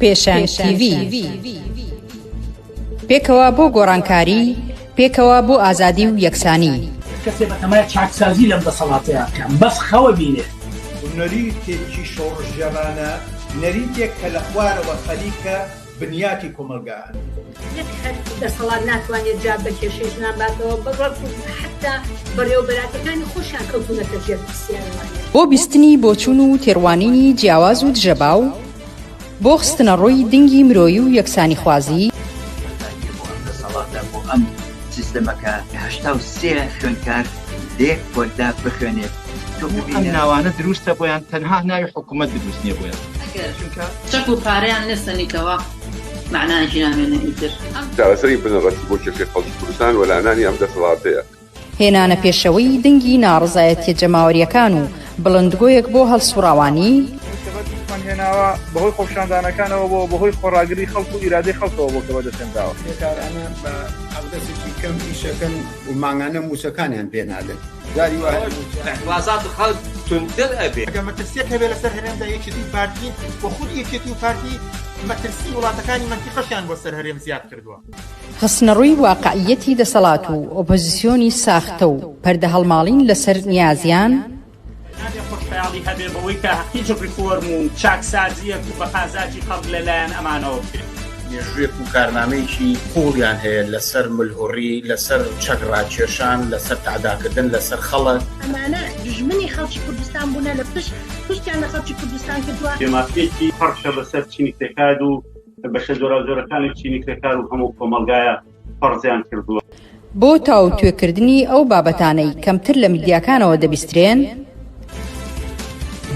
پێشەنگ TV پێکەوە بۆ گۆڕانکاری، پێکەوە بۆ ئازادی و یەکسانی. کەسێ بەتەمای چاکسازی لەم دەسەڵاتەیە بکەم، بەس خەوە بینێ. نەریتێکی شۆڕژێرانە، نەریتێک کە لە خوارەوە خەریکە بنیاتی کۆمەلگایان. یەک هەر دەسەڵات ناتوانێت جا بە کێشەیەک ناباتەوە بەڕۆک حتا بەڕێوەبەراتەکانی خۆشیان کەوتونەتە ژێر پرسیارەوانی. بۆ بیستنی بۆچوون و تێڕوانینی جیاواز و دژەباو، بۆ خستنە ڕۆی دنگی مرۆیی و یەکسانی خوازی، دەسەڵاتە بۆ ئەم سیستەمەکە 83 خوێندکار لێک بۆدا بخوێنێت. ئەم ناوانە دروستە بۆیان تەنها ناوی حکوومەت دروست نییە بۆیان چەک و پارەیان نستنیکەوە معنایشی نامێنە ئیتر چارەسەری بنەڕەتی بۆ کێشەی خەڵکی کوردستان و لەعنانی ئەم دەسەڵاتەیە. هێنانە پێشەوەی دنگی ناڕزایەتیە جەماوەریەکان و بڵندگۆیەک بۆ هەڵسوڕاوانی، هێناوە بەهۆی خۆپشاندانەکانەوە بۆ بەهۆی خۆڕاگری خەڵک و ئیرادەی خەڵکەوە بۆ کە بەدەستێنراوە. بێکارانە بە ئەودەسێکی کەم ئیشەکەن و ماگانە موسەکانیان پێنادن. جاری وازات خەڵک تونتر ئەبێ. ئەگەر مەترسیەک هەبێ لەسەر هەرێمدا یەکێتی و پارتی بۆ خود یەکێتی و پارتی مەترسی وڵاتەکانی مەنتیقەشیان بۆ سەر هەرێم زیاد کردووە. خستنە ڕووی واقعیەتی دەسەڵات و ئۆپۆزیسیۆنی ساختە و پەردە هەڵماڵین لەسەر نیازیان، خۆشحاڵی هەبێ بەوەی کە هیچ ریفۆرم و چاکسازیەک و بەخازاتی خەڵک لەلایەن ئەمانەوە بکرێت. مێژوویەک و کارنامەیەکی قوڵیان هەیە لەسەر ملهوڕی، لەسەر چەکڕاکێشان، لەسەر تعداکردن لەسەر خەڵک. ئەمانە دژمنی خەڵکی کوردستان بوونە لە پشتیان لە خەڵکی کوردستان کردووە. دێمافیەکی پەرشە بەسەر چینی کرێکار و بەشە جۆراوجۆرەکانی چینی کرێکار و هەموو کۆمەلگایە پەرزیان کردووە. بۆ تاو توێکردنی ئەو بابەتانەی کەمتر لە میدیاکانەوە دەبیسترێن،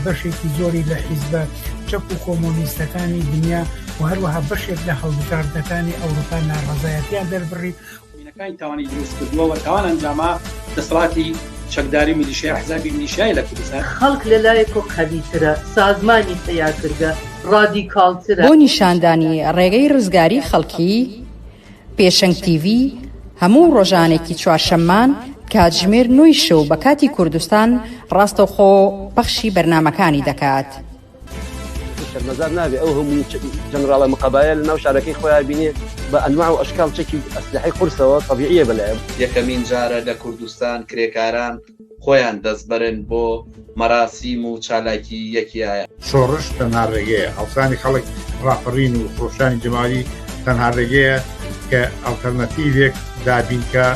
بەشێکی زۆری لە حیزبە چەپ و کۆمۆنیستەکانی دنیا و هەروەها بەشێک لە هەڵبژاردنەکانی ئەوروپا ناڕەزایەتیان دەربڕی وینەکانی تاوانی دروست کردووە و تاوان ئەنجامە دەسەڵاتی چەکداری میلیشیای حزبی میلیشیای لە کوردستان. خەڵک لەلایەکۆ قەویترە، سازمانی تەیارکردە، ڕادیکاڵترە. بۆ نیشاندانی ڕێگەی ڕزگاری خەڵکی، پێشەنگ TV هەموو ڕۆژانێکی چوارشەممان کاتژمێر 9 شەو بە کاتی کوردستان ڕاستەوخۆ پەخشی بەرنامەکانی دەکات. شەرمەزار نابێ ئەو هەموو جەنەراڵە مقەبایە لە ناو شارەکەی خۆیان بینێ بە ئەنواع و ئەشکال چەکی ئەسلحەی قورسەوە طەبیعیە بەلایە. یەکەمین جارە لە کوردستان کرێکاران خۆیان دەستبەرن بۆ مەراسیم و چالاکی یەکیایە. شۆڕش تەنها ڕێگەیە، هەڵسانی خەڵک ڕاپەڕین و خۆشانی جەماوی تەنها ڕێگەیە کە ئەڵتەرنەتیڤێک دابینکە.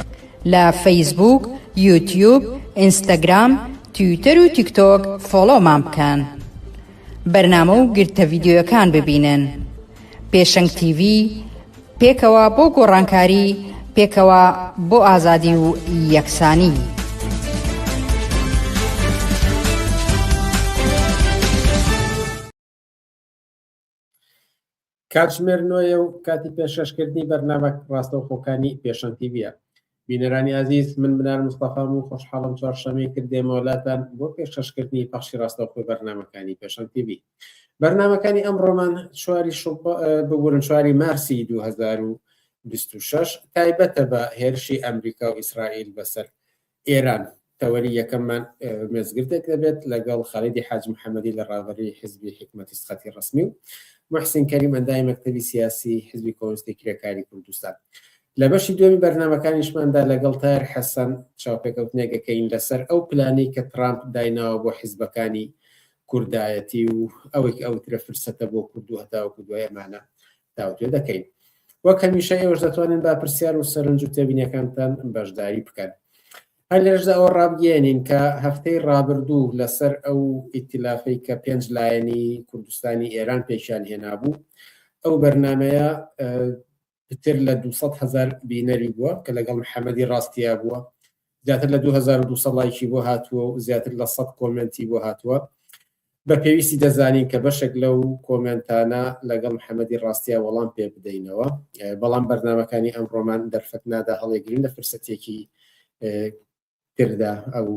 لە فەیسبوک، یوتیوب، ئینستاگرام، تویتەر و تیکتۆک فۆلۆمان بکەن. بەرنامە و گرتە ڤیدیۆیەکان ببینن. پێشەنگ TV پێکەوە بۆ گۆڕانکاری، پێکەوە بۆ ئازادی و یەکسانی. کاتژمێر 9 و کاتی پێشکەشکردنی بەرنامە ڕاستەوخۆکانی پێشەنگ TVە. بینەرانی عزیز، من بنار مستەفام و خۆشحاڵم چوارشەمەی کردێمە وڵاتان بۆ پێشکەشکردنی پەخشی ڕاستەوخۆی بەرنامەکانی پێشەنگ TV. بەرنامەکانی ئەمڕۆمان ببورن 4 مارسی 2026 تایبەتە بە هێرشی ئەمریکا و ئیسرائیل بەسەر ئێران. تەوەری یەکەممان مێزگردێک دەبێت لەگەڵ خالیدی حاج محەممەدی لە ڕاوەری حیزبی حکومەتی سخەتی ڕسمی و محسین کەریم ئەندای مەکتەبی سیاسی حیزبی کۆمونیستی کرێکاری کوردستان. لە بەشی دوێمی بەرنامەکانیشماندا لەگەڵ تایر حەسەن چاوپێکەوتنێکەکەین لەسەر ئەو پلانەی کە ترامپ دایناوە بۆ حیزبەکانی کوردایەتی و ئەوەی ئەوترە فرسەتە بۆ کورد و هەتاوەکو دوای ئەمانە داوتێ دەکەین. وەک هەمیشە ئێوەش دەتوانین با پرسیار و سەرنج و تێبینیەکانتان بەشداری بکەن. هەر لێرەشدا ئەوە ڕابگەێنین کە هەفتەی ڕابردوو لەسەر ئەو ئیتیلافەی کە 5 لایەنی کوردستانی ئێران پێشیان هێنابوو، ئەو بەرنامەیە پتر لە 200,000 بینەری بووە کە لەگەڵ محەممەدی ڕاستیا بووە، زیاتر لە 2200 لایکی بۆ هاتووە و زیاتر لە 100 کۆمنتی بۆ هاتووە. بە پێویستی دەزانین کە بەشێک لەو کۆمنتانە لەگەڵ محەممەدی ڕاستیا وەڵام پێ بدەینەوە، بەڵام بەرنامەکانی ئەم ڕۆمان دەرفەت نادا هەڵێگرین لە فرسەتێکی تردا ئەو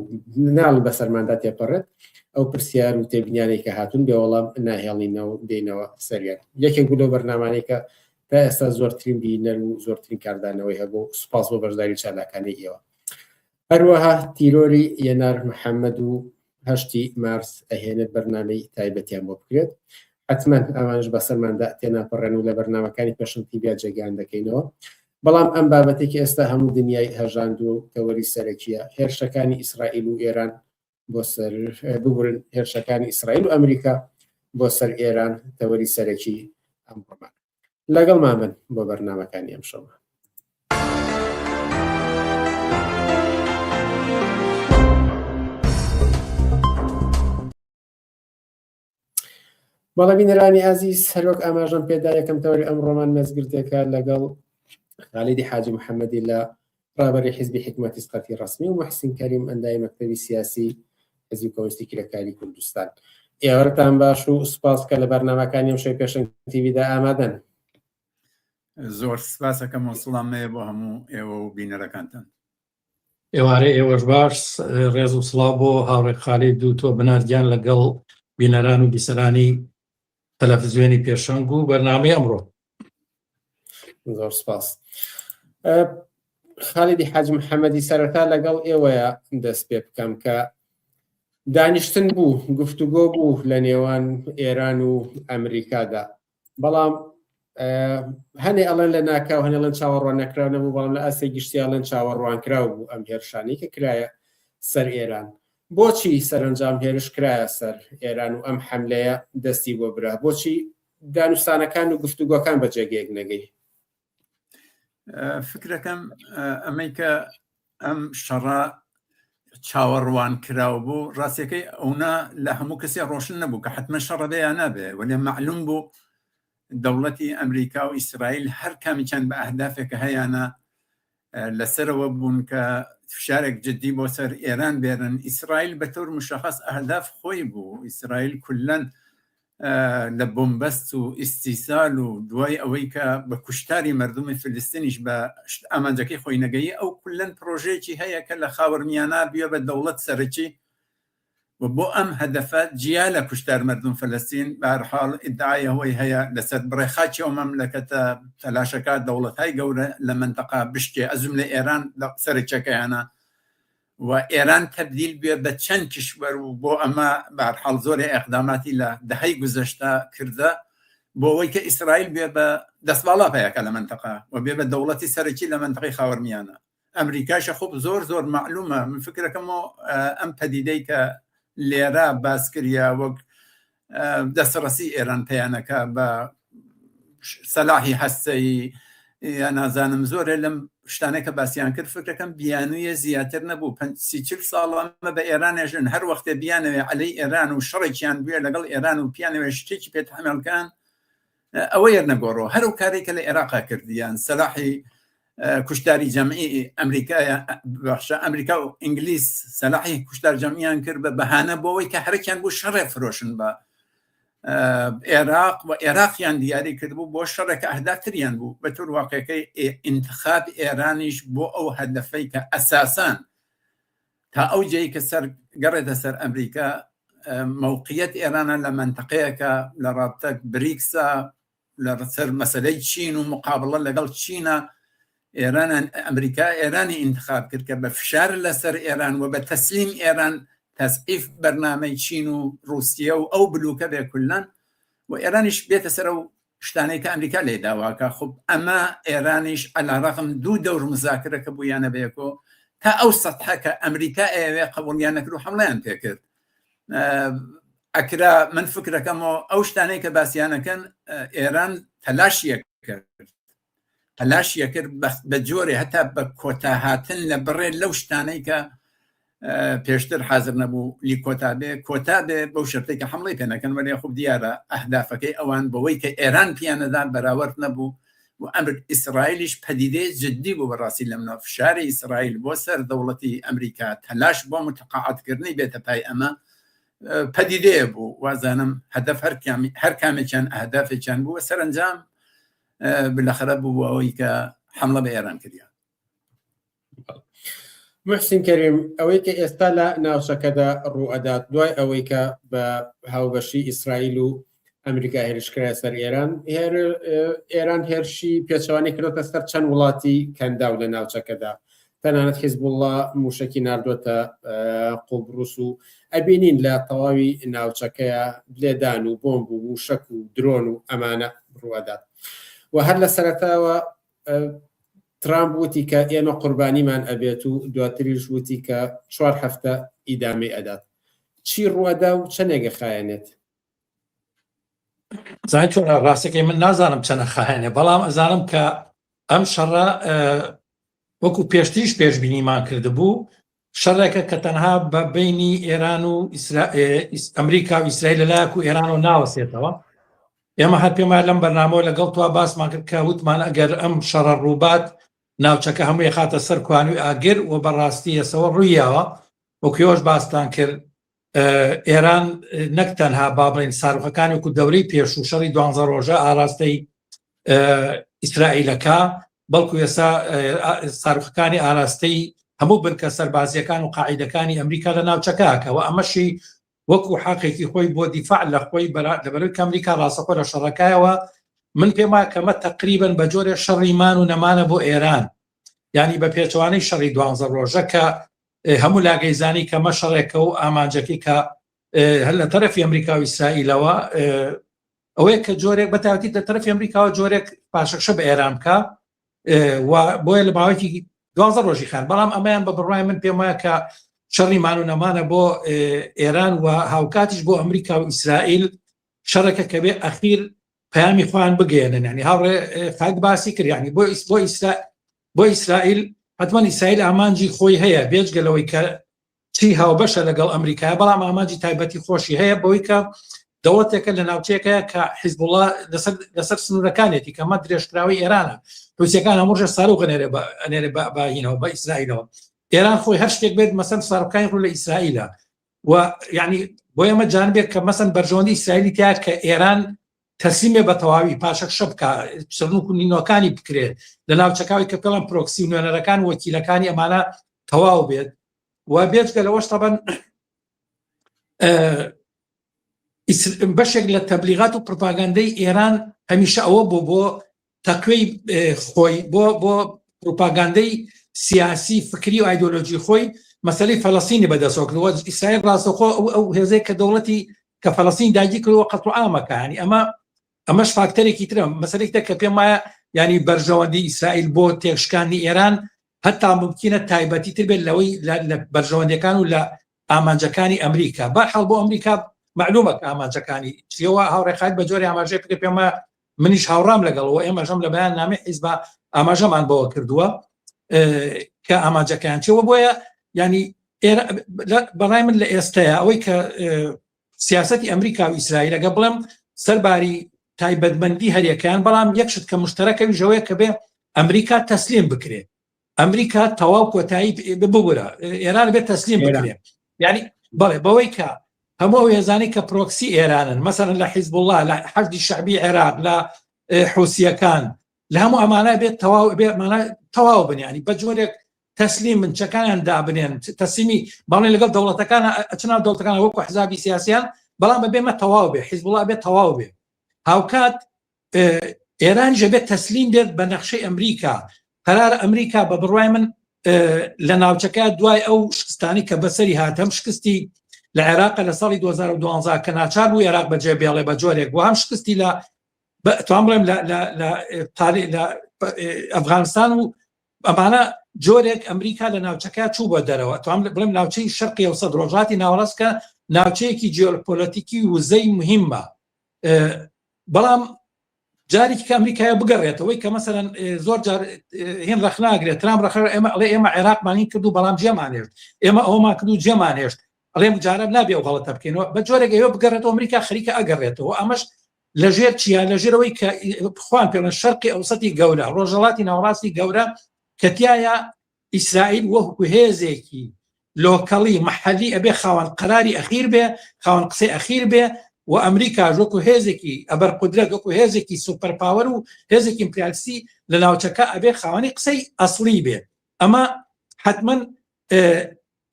ناڵ بەسەرماندا تێپەڕێت ئەو پرسیار و تێبینیانەی کە هاتوون بێ وەڵام ناهێڵینەوە دێنەوە سەریان. یەکێک بوو لەو بەرنامانەی کە تا ئێستا زۆرترین بینەر و زۆرترین کاردانەوەی هەبوو. سوپاس بۆ بەشداری چالاکانی ئێوە. هەروەها تیرۆری یەنار محەممەد و 8 مارس ئەهێنێت بەرنامەی تایبەتیان بۆ بکرێت. حتمما ئەوانش بەسەرماندا تێناپەڕێن و لە بەرنامەکانی پێشەنگ تیڤ جێگیان دەکەینەوە. بەڵام ئەم بابەتێکی ئێستا هەموو دنیای هەژاند و تەوەری سەرەکیە هێرشەکانی ئیسرائیل و ئێران بۆ سەر ببورن هێرشەکانی ئیسرائیل و ئەمریکا بۆ سەر ئێران تەوەری سەرەکی ئەم ڕۆمان. لەگەڵمان بن بۆ بەرنامەکانی ئەم شەوە. بەڵە بینەرانی ئازیز هەروەک ئاماژەم پێدا یەکەم تەوەری ئەم ڕۆمان مەزگردێکە لەگەڵ خالیدی حاجی محەممەدی لە ڕابەری حیزبی حکومەتی سقەتی ڕسمی و محسین کەریم ئەندای مەکتەبی سیاسی حزبی کۆمونیستی کرێکاری کوردستان. ئێوەتان باش و سوپاس کە لە بەرنامەکانی ئەم شەوی پێشەنگ تیڤیدا ئامادەن. زۆر سپاسەکەم و سڵامەیە بۆ هەموو ئێوە و بینەرەکانتان. ئێوارەی ئێوەش باش ڕێز و سڵاو بۆ هاوڕێک خالید و تۆ بناردیان لەگەڵ بینەران و بیسەرانی تەلەڤیزیۆنی پێشەنگ و بەرنامەی ئەمڕۆ. زۆر سپاس. خالیدی حاجی محەممەدی سەرەتا لەگەڵ ئێوەیە دەست پێ بکەم کە دانیشتن بوو گفتوگۆ بوو لە نێوان ئێران و ئەمریکادا، بەڵام هەنێ ئەڵەن لە ناکاو هەنێڵەن چاوەڕوان نەکراو نەبوو، بەڵام لە ئاسێ گشتیاڵەن چاوەڕوان کراو بوو ئەم هێرشانەی کە کرایە سەر ئێران. بۆچی سەرنجام هێرش کرایە سەر ئێران و ئەم حەملەیە دەستی بۆ برا؟ بۆچی دانوستانەکان و گفتوگۆکان بەجێگەیەک نەگەی؟ فکرەکەم ئەمەی کە ئەم شەڕە چاوەڕوان کراو بوو، ڕاستیەکەی ئەونا لە هەموو کەسی ڕۆشن نەبوو کە حتممە شەڕە بەیان نابێ، وەلێ معلوم بوو دەوڵەتی ئەمریکا و ئیسرائیل هەر کامیچەند بە ئەهدافێکە هەیەە لەسەرەوە بوون کە فشارێک جدی بۆ سەر ئێران بێرن. ئیسرائیل بە تۆر مشخص ئەهداف خۆی بوو. ئیسرائیل کولەن لە بۆمبەست و ئیستیسال و دوای ئەوەی کە بە کوشتاری مردمی فلستینیش بە ئامانجەکەی خۆی نەگەیی، ئەو کولەن پرۆژەیەکی هەیە کە لە خاوەرمیانە بێ بە دەوڵەت سەرەکی و بۆ ئەم هەدەفە جیا لە کوشتار مردم فلستین بە هەر حاڵ ئیدعای ئەوەی هەیە لەسەر بڕێخاچی ئەو مەملەکەتە تەلاشەکە دەوڵەتهای گەورە لە منتەقا بشکێ ئەزم لە ئێران سەرچەکەیانە و ئێران تەبدیل بێ بە چەند کشوەر و بۆ ئەمە بە هەر حاڵ زۆری ئەقداماتی لە دەهەی گوزەشتا کردە بۆ ئەوەی کە ئیسرائیل بێ بە دەستباڵا پەیەکە لە منتەقا و بێ بە دەوڵەتی سەرەکی لە منتەقەی خاوەرمیانە. ئەمریکاشە خۆب زۆر زۆر معلومە. من فکرەکەمەوە ئەم پەدیدەی کە لێرە باس کردیا وەک دەسڕەسی ئێران پەیانەکە بە سەلاحی هەستەی یا نازانم زۆرە لەم شتانێکە باسییان کرد، فکرەکەم بیانویە زیاتر نەبوو 50 ساڵمە بە ئێرانێژن هەر وەختێ بیانەوێ عەلەی ئێران و شەڕێکیان بێ لەگەڵ ئێران و پیانەوێ شتێکی پێت هەمێڵکان ئەوە یەرنەگۆڕەوە. هەرو کارێکە لە عێراقا کردیان سەلاحی کوشتاری جەمعی ئەمریکا و ئینگلیس سەلاحی کوشتار جەمعیان کرد بە بەهانە بۆەوەی کە هەرێکیان بوو شەڕێ فرۆشن بە عێراق و عێراقیان دیاری کردبوو بۆ شەڕێکە ئەهدافتریان بوو. بە تۆر واقعەکەی ئینتخاب ئێرانیش بۆ ئەو هەدەفەی کە ئەساسان تا ئەو جێی کە سەر گەڕێتە سەر ئەمریکا موقعیت ئێرانە لە منتەقەیەکە لە ڕابطە بریکسە لە سەر مەسەلەی چین و مقابڵە لەگەڵ چینە ئەمریکا ئێرانی انتخاب کرد کە بە فشار لەسەر ئێران و بە تەسلیم ئێران تەسقیف بەرنامەی چین و رووسیا و ئەو بلوکە بێ کولان و ئێرانیش بێتە سەر و شتانەی کە ئەمریکا لێ داواکە. خب ئەمە ئێرانیش عەلاڕەغم دوو دەور مزاکرەکە بوویانە بێکۆ تا ئەو سەتحە کە ئەمریکا ئەوێ قبوڵیان نەکرد و حمڵیان پێکرد. ئەکرا من فکرەکەمەوە ئەو شتانەی کە باسییانەکەن ئێران تەلاشیە کرد بە جۆرێ هەتا بە کۆتاهاتن لە بڕێ لەو شتانەی کە پێشتر حاضر نەبوو لی کۆتا بێ بەو شرتێک کە حمڵی پێنەکەن وەلێ خوب دیارە ئەهدافەکەی ئەوان بەوەی کە ئێران پیانەدا بەراورد نەبوو و ئەمر ئیسرائیلیش پەدیدەی جددی بوو بەڕاستی لە منە فشاری ئیسرائیل بۆ سەر دەوڵەتی ئەمریکا تەلاش بۆ متقاعدکردنی بێتە پای ئەمە پەدیدەیە بوو. وازانم هەدەف هەر کامێکیان ئەهدافێکیان بووە سەرنجام بالاخره بوو ئەوەی کە حملە بە ئێران کردیان. محسین کەریم ئەوەی کە ئێستا لە ناوچەکەدا ڕوئەدات دوای ئەوەی کە بە هاوبەشی ئیسرائیل و ئەمریکا هێرشکرای سەر ئێران هێرشی پێچەوانی کردۆتە سەر چەند وڵاتی کەنداو لە ناوچەکەدا. تەنانەت حیزبوڵڵا موشکی نردووەتە قۆبروس و ئەبینین لە تەواوی ناوچەکەیە لێدان و بۆمب و موشک و درۆن و ئەمانە بڕوادات و هەر لە سەرەتاوە ترامپ وتی کە ئێمە قوربانیمان ئەبێت و دواتریش وتی کە 4 هەفتە ئیدامی ئەدات. چی ڕوەدا و چەندێگە خایەنێت؟ زای چۆن ڕاستەکەی من نازانم چەنە خایەنێ، بەڵام ئەزانم کە ئەم شەڕە وەکو پێشتریش پێشبینیمان کردبوو، شەڕێکە کە تەنها بە بینی ئێران و ئەمریکا و ئیسرائیل لەلایەک و ئێران و ناوەسێتەوە. ئێمە هەر پێمان لەم بەرنامەوە لەگەڵ توا باسمان کرد کە وتمان ئەگەر ئەم شەڕە ڕووبات ناوچەکە هەمووی خاتە سەر کوانوی ئاگر و بەڕاستی ئێسەوە ڕوویەوە. وەکوێوەش باستان کرد ئێران نەک تەنها بابڵین ساروخەکانی وەکو دەورەی پێش و شەڕی 12 ڕۆژە ئاراستەی ئیسرائیلەکە، بەڵکو ئێستا ساروخەکانی ئاراستەی هەموو بنکە سەربازیەکان و قاعیدەکانی ئەمریکا لە ناوچەکەکەەوە ئەمەشی وەکو حەقێکی خۆی بۆ دیفاع لە خۆی لەبەرەوەی کە ئەمریکا ڕاستەخۆ لە شەڕەکایەوە من پێم وایە کەمە تەقریبەن بە جۆرێ شەڕیمان و نەمانە بۆ ئێران، یعنی بە پێچەوانەی شەڕی 12 ڕۆژە کە هەموو لاگەیزانی کە مە شەڕێکە و ئامانجەکەی کە هەر لە تەرەفی ئەمریکا و ئیسرائیلەوە ئەوەیە کە جۆرێک بەتاوەتی لە تەرەفی ئەمریکاوە جۆرێک پاشەکشە بە ئێران بکە و بۆیە لە ماوەیەکی 12 ڕۆژی خان، بەڵام ئەمەیان بە بڕای من پێم وایە کە شەڕیمان و نەمانە بۆ ئێران و هاوکاتیش بۆ ئەمریکا و ئیسرائیل شەڕێکە کە بێ ئەخیر پەیامی خۆیان بگەێنن، ینی هاوڕێ خاک باسی کرد، ینی بۆ ئیسرائیل حتمما ئیسرائیل ئامانجی خۆی هەیە بێجگەلەوەی کە چی هاوبەشە لەگەڵ ئەمریکای، بەڵام ئامانجی تایبەتی خۆشی هەیە بەوەی کە دەوڵەتێکە لە ناوچەیەکەیە کە حیزبوڵڵا لەسەر سنوورەکانێتی کە مە درێژکراوی ئێرانە، رووسیەکان هەمووشە ساروغ ئەنێرێ بە ئیسرائیلەوە، ئێران خۆی هەر شتێک بێت مەسەن ساروکانی ڕوو لە ئیسرائیلە و یعنی بۆ ئێمە جانبێت کە مەسەن بەرژەوەندی ئیسرائیلی تیا کە ئێران تەسلیمێ بە تەواوی پاشەکشە بکە چڕنوک و نینۆکانی بکرێت لە ناوچەکەوەی کە پێڵەن پرۆکسی و نوێنەرەکان وەکیلەکانی ئەمانە تەواو بێت و بێجگەلەوەش تەبەن بەشێک لە تەبلیغات و پروپاگاندەی ئێران هەمیشە ئەوە بۆ تەقوی خۆی بۆ پروپاگاندەی سیاسی فکری و ئایدۆلۆژی خۆی مەسەلەی فەڵەستینی بەدەستەوە ئیسرائیل ڕاستەخۆ ئەو هێزەیە کە دەوڵەتی کە فەڵەستین داگیر کردەوە قەت و ئامەکە، ینی ئەمەش فاکتەرێکی ترە مەسەلێکتە کە پێم وایە ینی بەرژەوەندی ئیسرائیل بۆ تێکشکانی ئێران هەتا ممکنە تایبەتی تر بێت لەوەی لە بەرژەوەندەکان و لە ئامانجەکانی ئەمریکا. بەرحەڵ بۆ ئەمریکا معلومە کە ئامانجەکانی چیەوە هاوڕێخات بە جۆری ئاماژەی پێ پێمە منیش هاوڕام لەگەڵەوە ئێمەژەم لە بەیان نامی حیزب ئاماژەمان بەوە کردووە کە ئامانجەکان چیەوە بۆیە ینی بەڕای من لە ئێستەیە ئەوەی کە سیاسەتی ئەمریکا و ئیسرائیل ئەگە بڵێم سەرباری تایبەتمەندی هەریەکەیان، بەڵام یەکشت کە مشتەرەکەوی ژەوەیە کە بێ ئەمریکا تەسلیم بکرێت، ئەمریکا تەواو کۆتایی ببوورە، ئێران بێت تەسلیم بکرێت، ینی بەڵێ بەوەی کە هەموو هێزانی کە پرۆکسی ئێرانن مەسەرەن لە حیزبوڵڵا لە حەشدی شەعبی عێراق لە حوسیەکان لە هەموو ئەمانە بێت تەواو بنیانی بە جۆرێک تەسلیم من چەکانیان دابنێن تەسلیمی باڵێن لەگەڵ دەوڵەتەکان چناو دەوڵەتەکان وەکو حزابی سیاسیان، بەڵام بەبێمە تەواو بێ حیزبوڵڵا بێت تەواو بێ، هاوکات ئێران ژە بێت تەسلیم بێت بە نەخشەی ئەمریکا. قەرارە ئەمریکا بە بڕوای من لە ناوچەکە دوای ئەو شکستانی کە بەسەری هاتەم شکستی لە عێراق لە ساڵی 2012 کە ناچار بوو عێراق بەجێ بێڵێ بە جۆرێک و هەم شکستی لە توان بڵێم لە ئەفغانستان و ئەمانە جۆرێک ئەمریکا لە ناوچەکە چوو بە دەرەوە، توان بڵێم ناوچەی شەرقی ئەو سەد ڕۆژاتی ناوەڕاستکە ناوچەیەکی جیۆپۆلیتیکی وزەی مهمە، بەڵام جارێکی کە ئەمریکایە بگەڕێتەوەی کە مەسەرەن زۆر جار هێن ڕەخناگرێت ترام ڕەخەر ئێمە عێراقمانی کرد و بەڵام جێمانێشت، ئێمە ئەومان کرد و جێمانێشت، ئەڵێم جارە نابێ ئەو غەڵەتە بکەینەوە بە جۆرێک ئێوە بگەڕێتەوە ئەمریکا خەریکە ئەگەڕێتەوە، ئەمەش لەژێر چیە لەژێرەوەی کە خوان پێڵەن شەرقی ئەوسەتی گەورە ڕۆژهەڵاتی ناوەڕاستی گەورە کەتیایە ئیسرائیل وەکو هێزێکی لۆکەڵی محەلی ئەبێ خاوەن قەراری ئەخیر بێ خاوەن قسەی ئەخیر بێ و ئەمریکا وەکو هێزێکی ئەبەرقودرەت وەکو هێزێکی سوپەرپاوەر و هێزێکی ئیمپریالیستی لە ناوچەکە ئەبێ خاوەنی قسەی ئەسڵی بێ. ئەمە حتمما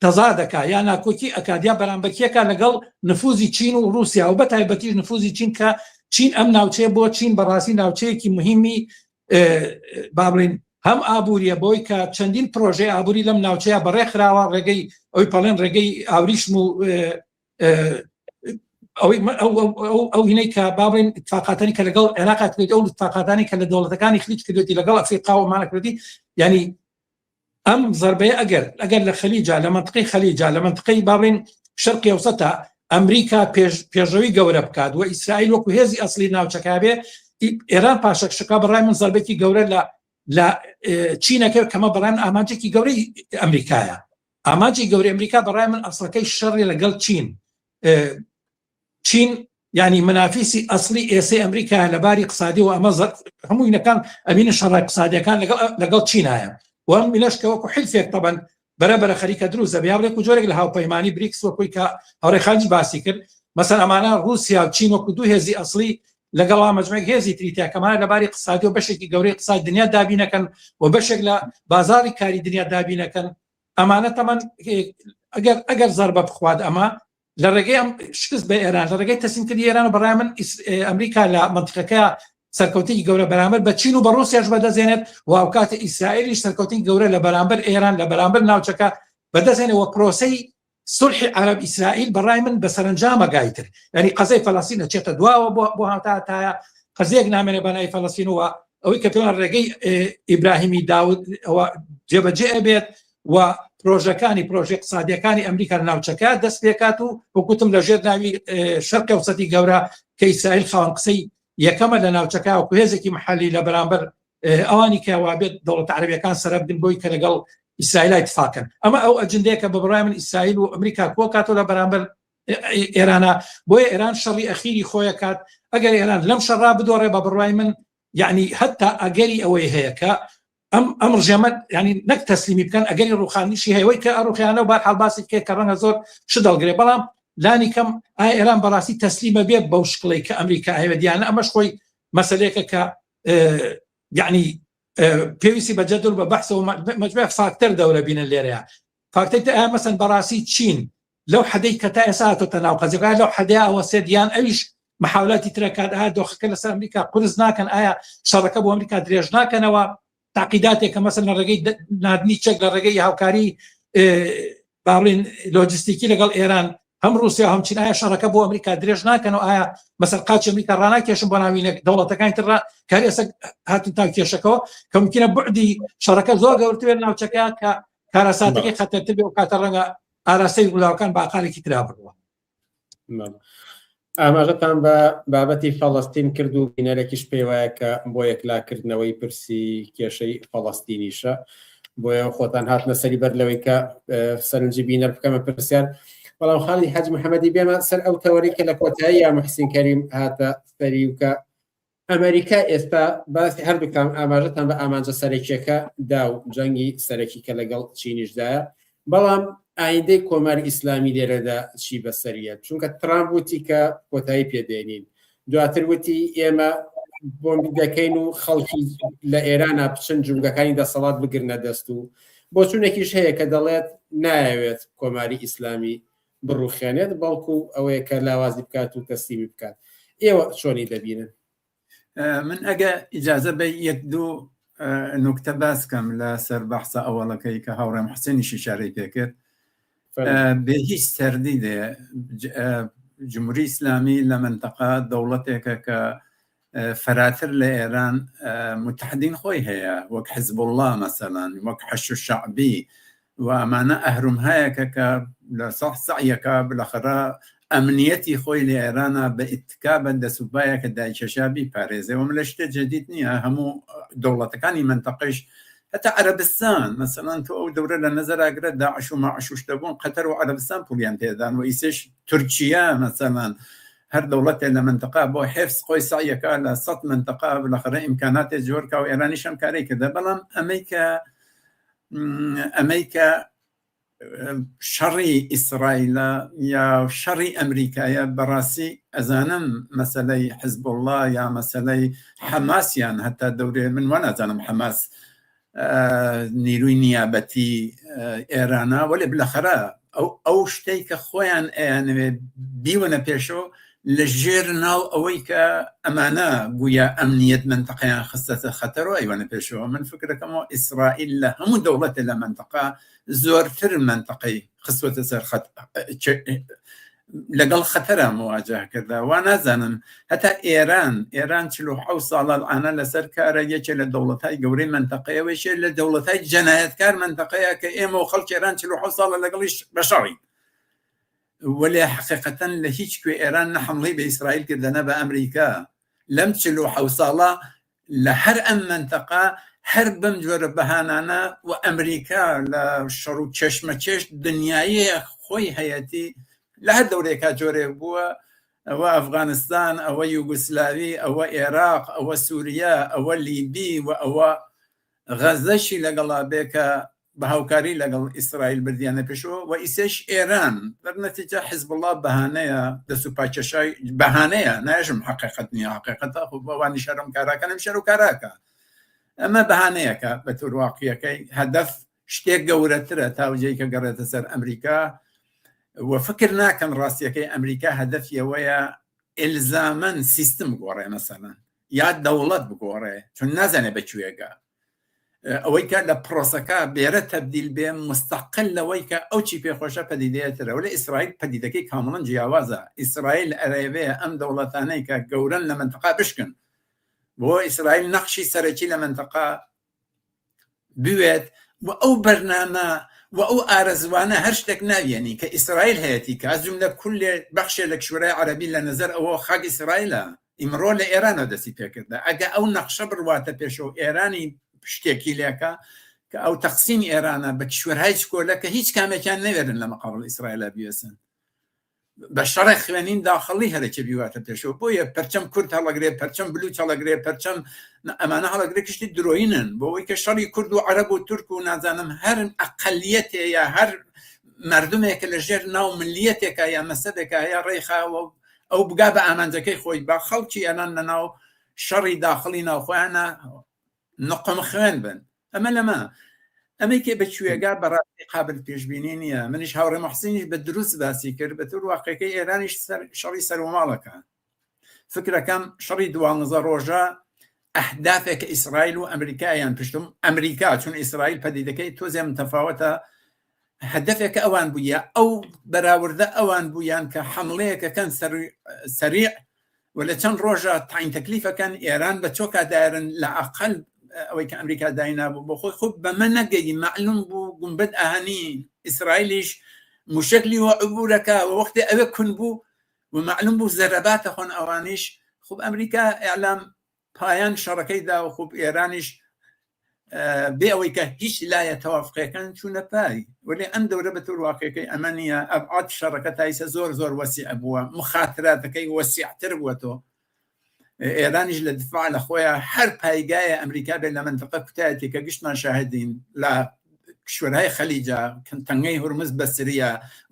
تەزادەکە یا ناکۆکی ئەکادیا بەرامبەرکیەکە لەگەڵ نفوزی چین و رووسیا و بەتایبەتیش نفوزی چین کە چین ئەم ناوچەیە بۆ چین بەڕاستی ناوچەیەکی مهمی با بڵین هەم ئابوووریە بۆی کە چەندین پرۆژەی ئابووری لەم ناوچەیە بەڕێکخراوە ڕێگەی ئەوی پەڵێن ڕێگەی ئاوریشم و ئەو هینەی کە بابڵین اتفاقاتانی کە لەگەڵ عێراق کردێت ئەو اتفاقاتانی کە لە دەوڵەتەکانی خلیج کردێتی لەگەڵ ئەفریقاوەمانە کردی ینی ئەم زەربەیە ئەگەر لە خەلیجا لە منطقەی خەلیجا لە منطقەی بابڵین شەرقی ئەوسەتا ئەمریکا پێشەوەی گەورە بکات و ئیسرائیل وەکو هێزی ئەسلی ناوچەکە بێ ئێران پاشەکشەکە بەڕای من زەربێکی گەورە لە چینەکە کەمە بەڕای من ئامانجێکی گەورەی ئەمریکایە ئامانجی گەوری ئەمریکا بەڕای من ئەسڵەکەی شەڕی لەگەڵ چین ینی منافیسی ئەسلی ئێسەی ئەمریکا لەباری قسادی و ئەمە هەمووینەکان ئەمینە شەڕای قسادیەکان لەگەڵ چینایە و ئەم مینەشکە وەکو حلفێک طبعاً بەرەبەرە خەریکە دروست دەبێ بڵێک و جۆرێک لە هاوپەیمانی بریکس وەکوی کە هەوڕێی خەلیج باسی کرد مەسەن ئەمانە رووسیا و چین وەکو دوو هێزی ئەسلی لەگەڵ مەجموعەیەک هێزی تریتیا کەمانە لەباری قسادی و بەشێکی گەورەی قسای دنیا دابینەکەن و بەشێک لە بازاری کاری دنیا دابینەکەن ئەمانە تەمەن ئەگەر زەربە بخواد ئەمە لە ڕێگەی ئەم شکست بە ئێران لە ڕێگەی تەسلیمکردنی ئێران و بەڕای من ئەمریکا لە منطقەکە سەرکەوتێکی گەورە بەرامبەر بە چین و بە ڕوسیاش بەدەزێنێت و ئەوکاتە ئیسرائیلیش سەرکەوتێکی گەورە لە بەرامبەر ئێران لە بەرامبەر ناوچەکە بەدەزێنەوە پرۆسەی سولحی عەرەب ئیسرائیل بەڕای من بە سەرنجامە گایتر ینی قەزەی فەڵەستین ئەچێتە دواوە بۆ هاتایە قەزەیەک نامێنێ بەنای فەڵەستینەوە ئەوەی کە پێوان ڕێگەی ئیبراهیمی داود ئەوە جێبەجێ ئەبێت و پرۆژەکانی پرۆژەی اقتصادیەکانی ئەمریکا لە ناوچەکە دەست پێکات و وەکوتم لە ژێر ناوی شەرقی ئەوسەتی گەورە کە ئیسرائیل خاوەن قسەی یەکەمە لە ناوچەکە وەکو هێزێکی محەلی لە بەرامبەر ئەوانی کە وابێت دەوڵەتە عەرەبیەکان سەرە بدن بۆی کە لەگەڵ ئیسرائیل اتفاقن ئەمە ئەو ئەجندەیە کە بە بڕای من ئیسرائیل و ئەمریکا کۆکاتەوە لە بەرامبەر ئێرانە بۆیە ئێران شەڕی ئەخیری خۆیە کات ئەگەر ئێران لەم شەڕا بدۆڕێ بە بڕای من یعنی هەتا ئەگەری ئەوەی هەیە کە ئەم ڕژێمە ینی نەک تەسلیمی بکەن ئەگەری ڕوخانیشی هەیەوەی کە ئەڕوخیانە و بار هەڵباسی بکێت کە ڕەنگە زۆر ش دەڵگرێ بەڵام لانی کەم ئایا ئێران بەڕاستی تەسلیمە بێ بەو شکڵی کە ئەمریکا هەیە دیانە ئەمەش خۆی مەسەلەیەکە کە یعنی پێویستی بە جەدول بە بەحث و مەجموعە فاکتەر دەورە بینن لێرەیە فاکتەر ئایا مەسەن بەڕاستی چین لەو حەدەی کە تا ئێستا هاتۆتە ناو قەزیەکە لەو حەدەیە ئەوەسێت یان ئەویش محاولاتی ترەکات ئایا دۆخەکە لەسەر ئەمریکا قورس ناکەن ئایا شەڕەکە بۆ ئەمریکا درێژ ناکەنەوە تاقیداتێک کە مەسەن لە ڕێگەی نادنی چەک لە ڕێگەی هاوکاری باڵین لۆجستیکی لەگەڵ ئێران هەم رووسیا هەم چین ئایا شەڕەکە بۆ ئەمریکا درێژ ناکەنەوە ئایا مەسەر قاچی ئەمریکا ڕناکێشن بۆ ناوینێک دەوڵەتەکانی تر کاری ئێستا هاتن تا کێشەکەەوە کە ممکنە بعدی شەڕەکە زۆر گەورترێت ناوچەکە کە کارەساتەکەی خەتەرتر بێ و کاتە ڕەنگە ئاراستەی وڵاوەکان بە ئاقالێکی ترا بڕوە ئاماژەتان بە بابەتی فەڵەستین کرد و بینەرێکیش پێی وایە کە بۆ یەکلاکردنەوەی پرسی کێشەی فەڵەستینیشە بۆیە خۆتان هاتنە سەری بەر لەوەی کە سەرنجی بینەر بکەمە پرسیار بەڵام خاڵی حاج محەممەدی بێمە سەر ئەو تەوەری کە لە کۆتایی یا محسین کەریم هاتە سەری و کە ئەمریکا ئێستا باسی هەردووکان ئاماژەتان بە ئامانجە سەرەکیەکە دا و جەنگی سەرەکی کە لەگەڵ چینیشدایە بەڵام ئایندەی کۆماری ئیسلامی لێرەدا چی بەسەریە چونکە ترامپ وتی کە کۆتایی پێدێنین دواتر وتی ئێمە بۆم دەکەین و خەڵکی لە ئێرانە بچن جونگەکانی دەسەڵات بگرنە دەست و بۆ چونێکیش هەیە کە دەڵێت نایەوێت کۆماری ئیسلامی بڕوخێنێت بەڵکو ئەوەیە کە لاوازی بکات و تەسلیمی بکات ئێوە چۆنی دەبینن من ئەگە ئیجازە بە یەک دوو نوکتە باس بکەم لە سەر بەحسە ئەوەڵەکەی کە هاوڕێم حسێنیشی شارەی پێکرد بێ هیچ سەردی دێ جمهوری ئیسلامی لە منتەقە دەوڵەتێکە کە فراتر لە ئێران متحدین خۆی هەیە وەک حزب الله مەسەلەن وەک حەش شعبی و ئەمانە ئەهروم هەیەکە کە لە سەح سەعیەکە بلەخرا ئەمنیەتی خۆی لە ئێرانە بە ئیتکا بە دەسوبایە کە دایکێشابی پارێزەوەم لە شتە جدید نییە هەموو دەوڵەتەکانی منتەقەش هەتا عەرەبستان مەسەڵەن تۆ ئەو دەورە لە نەزەراگرێت داعش و ماعشوش دەبوون قەتەر و عەرەبستان پولیان پێدان و ئیسش تورکیا مەسەڵەن هەر دەوڵەتێ لە منتەقا بۆ حفظ خۆی سعیەکە لە 100 منتەقا بلەخرە ئیمکاناتی جۆرکە و ئێرانیش هەم کاری کردە بەڵام ئەمریکا شەڕی ئیسرائیلە یا شەڕی ئەمریکایە بەڕاستی ئەزانم مەسەلەی حزب الله یا مەسەلەی حەماسیان هەتا دەورێ من وە نازانم حەماس نیروی نیابەتی ئێرانە وەلێ بلەخرە ئەو شتەی کە خۆیان ئەیانوێ بیوەنە پێشەوە لە ژێر ناو ئەوەی کە ئەمانە گویا ئەمنیەت منتەقەیان خستەتە خەتەرەوە ئەیوانە پێشەوە من فکرەکەمەوە ئیسرائیل لە هەموو دەوڵەتە لە منتەقە زۆرتر منتەقەی خستوەتە سەر لەگەڵ خەتەرە مواجه کردا وا نازانم هەتا ئێران 47 ساڵە ئانا لەسەر کارە یەکێ لە دەوڵەتای گەورەی منتەقەیەوەیشێ لە دەوڵەتای جەنایەتکار منتەقەیە کە ئێمە و خەڵکی ئێران 47 ساڵە لەگەڵیش بەشەڕین ولی حقیقتا لە هیچ کوێ ئێران نە حمڵەی بە ئیسرائیل کردنە بە ئەمریکا لەم 47 ساڵە لە هەر ئەم منتەقە هەر بەم جۆرە بەهانانە و ئەمریکا لە شەڕ و چەشمەچێش دنیایە خۆی هەیەتی لە هەر دەورێکا جۆرێ بووە ئەوە ئەفغانستان ئەوە یوگسلاوی ئەوە عێراق ئەوە سووریا ئەوە لیبی و ئەوە غەزەشی لەگەڵا بێکە بە هاوکاری لەگەڵ ئیسرائیل بردیانە پێشەوە و ئیسێش ئێران دەرنەتیجە حزب الله بەهانەیە دەسوپاکێشای بەهانەیە ناژم حقیقت نییە حقیقەتە خۆ بەوانی شەرم کاراکەنم شەر و کاراکە ئەمە بەهانەیەکە بە تور واقعیەکەی هەدەف شتێک گەورەترە تاوجەی کە گەڕێتە سەر ئەمریکا و فکر ناکەم ڕاستیەکەی ئەمریکا هەدەفیەوەیە ئلزامەن سیستم گۆڕێ مەسەلەن یا دەوڵەت بگۆڕێ چون نازانێ بەکوێگە ئەوەی کە لە پرۆسەکە بێرە تەبدیل بێ مستەقل لەوەی کە ئەو چی پێخۆشە پەدیدەیەترە و لە ئیسرائیل پەدیدەکەی کامڵەن جیاوازە ئیسرائیل ئەرێوێ ئەم دەوڵەتانەی کە گەورن لە منتەقا بشکن بۆ ئیسرائیل نەخشی سەرەکی لە منتەقا بوێت و ئەو بەرنامە و ئەو ئارەزوانە هەر شتێک ناوێنی کە ئیسرائیل هەیەی کە جملە کولێ بەخشێ لە کشوەرەی عەرەبی لە نەزەر ئەوە خاک ئیسرائیلە ئیمڕۆ لە ئێرانەوە دەستی پێکردە ئەگە ئەو نەخشە بڕواتە پێشەوە ئێرانی شتێکی لێکە کە ئەو تەقسیم ئێرانە بە کشوەرهای چکۆلە کە هیچ کامێکیان نەوێرن لە مەقابڵ ئیسرائیلە بیوێسن بە شەڕی خوێنین داخەڵی هەرێکی بیواتە پێشەوە بۆیە پەرچەم کورد هەڵەگرێ پەرچەم بلوچ هەڵەگرێ پەرچەم ئەمانە هەڵەگرێ کشتی درۆینن بۆ ئەوەی کە شەڕی کورد و عەرەب و تورک و نازانم هەر ئەقەلیەتێ یا هەر مردمێکە لە ژێر ناو ملیەتێکە یا مەسەبێکە یا ڕێیخاوە ئەو بگا بە ئامانجەکەی خۆی با خەڵکی ئەنان لەناو شەڕی داخڵی ناوخۆیانە نقم خوێن بن ئەمە لەمە ئەمەیکێ بە کوێگا بەڕاستی قابل پێشبینی نییە منیش هاوڕێ مەحسینیش بە دروست باسی کرد بە تور واقعەکەی ئێرانیش شەڕی سەرۆماڵەکە فکرەکەم شەڕی 12 ڕۆژە ئەهدافێک ئیسرائیل و ئەمریکایان پشتم ئەمریکا چون ئیسرائیل پەدیدەکەی تۆزێ متەفاوتە هەدەفێکە ئەوان بوویە ئەو بەراوردە ئەوان بوویان کە حملەیەکەکەن سەریع و لە چەند ڕۆژە تاین تەکلیفەکەن ئێران بە چۆکا دایرن لە ئەقل ئەوەی کە ئەمریکا داینابوو بۆ خۆی خوب بەمە نەگەی معلوم بوو گومبەت ئاهەنی ئیسرائیلیش موشکلی و عبورەکە و وەختی ئەوە کون بوو و معلوم بوو زەرەباتە خۆن ئەوانیش خوب ئەمریکا ئیعلام پایان شەڕەکەیدا و خوب ئێرانیش بێ ئەوەی کە هیچ لایە تەوافقەکەن چوونە پای ولی ئەم دەورە بە تور واقعەکەی ئەمە نییە ئەبعاد شەڕەکە تایسە زۆر زۆر وەسیع بووە مخاتراتەکەی وەسیعتر بووەتەوە ئێرانیش لە دفاع لە خۆیان هەر پایگایە ئەمریکا بێت لە منتەقە کوتایەتی کە گشتمان شاهدین لە کشوەرهای خەلیجە تەنگەی هورمز بە سریە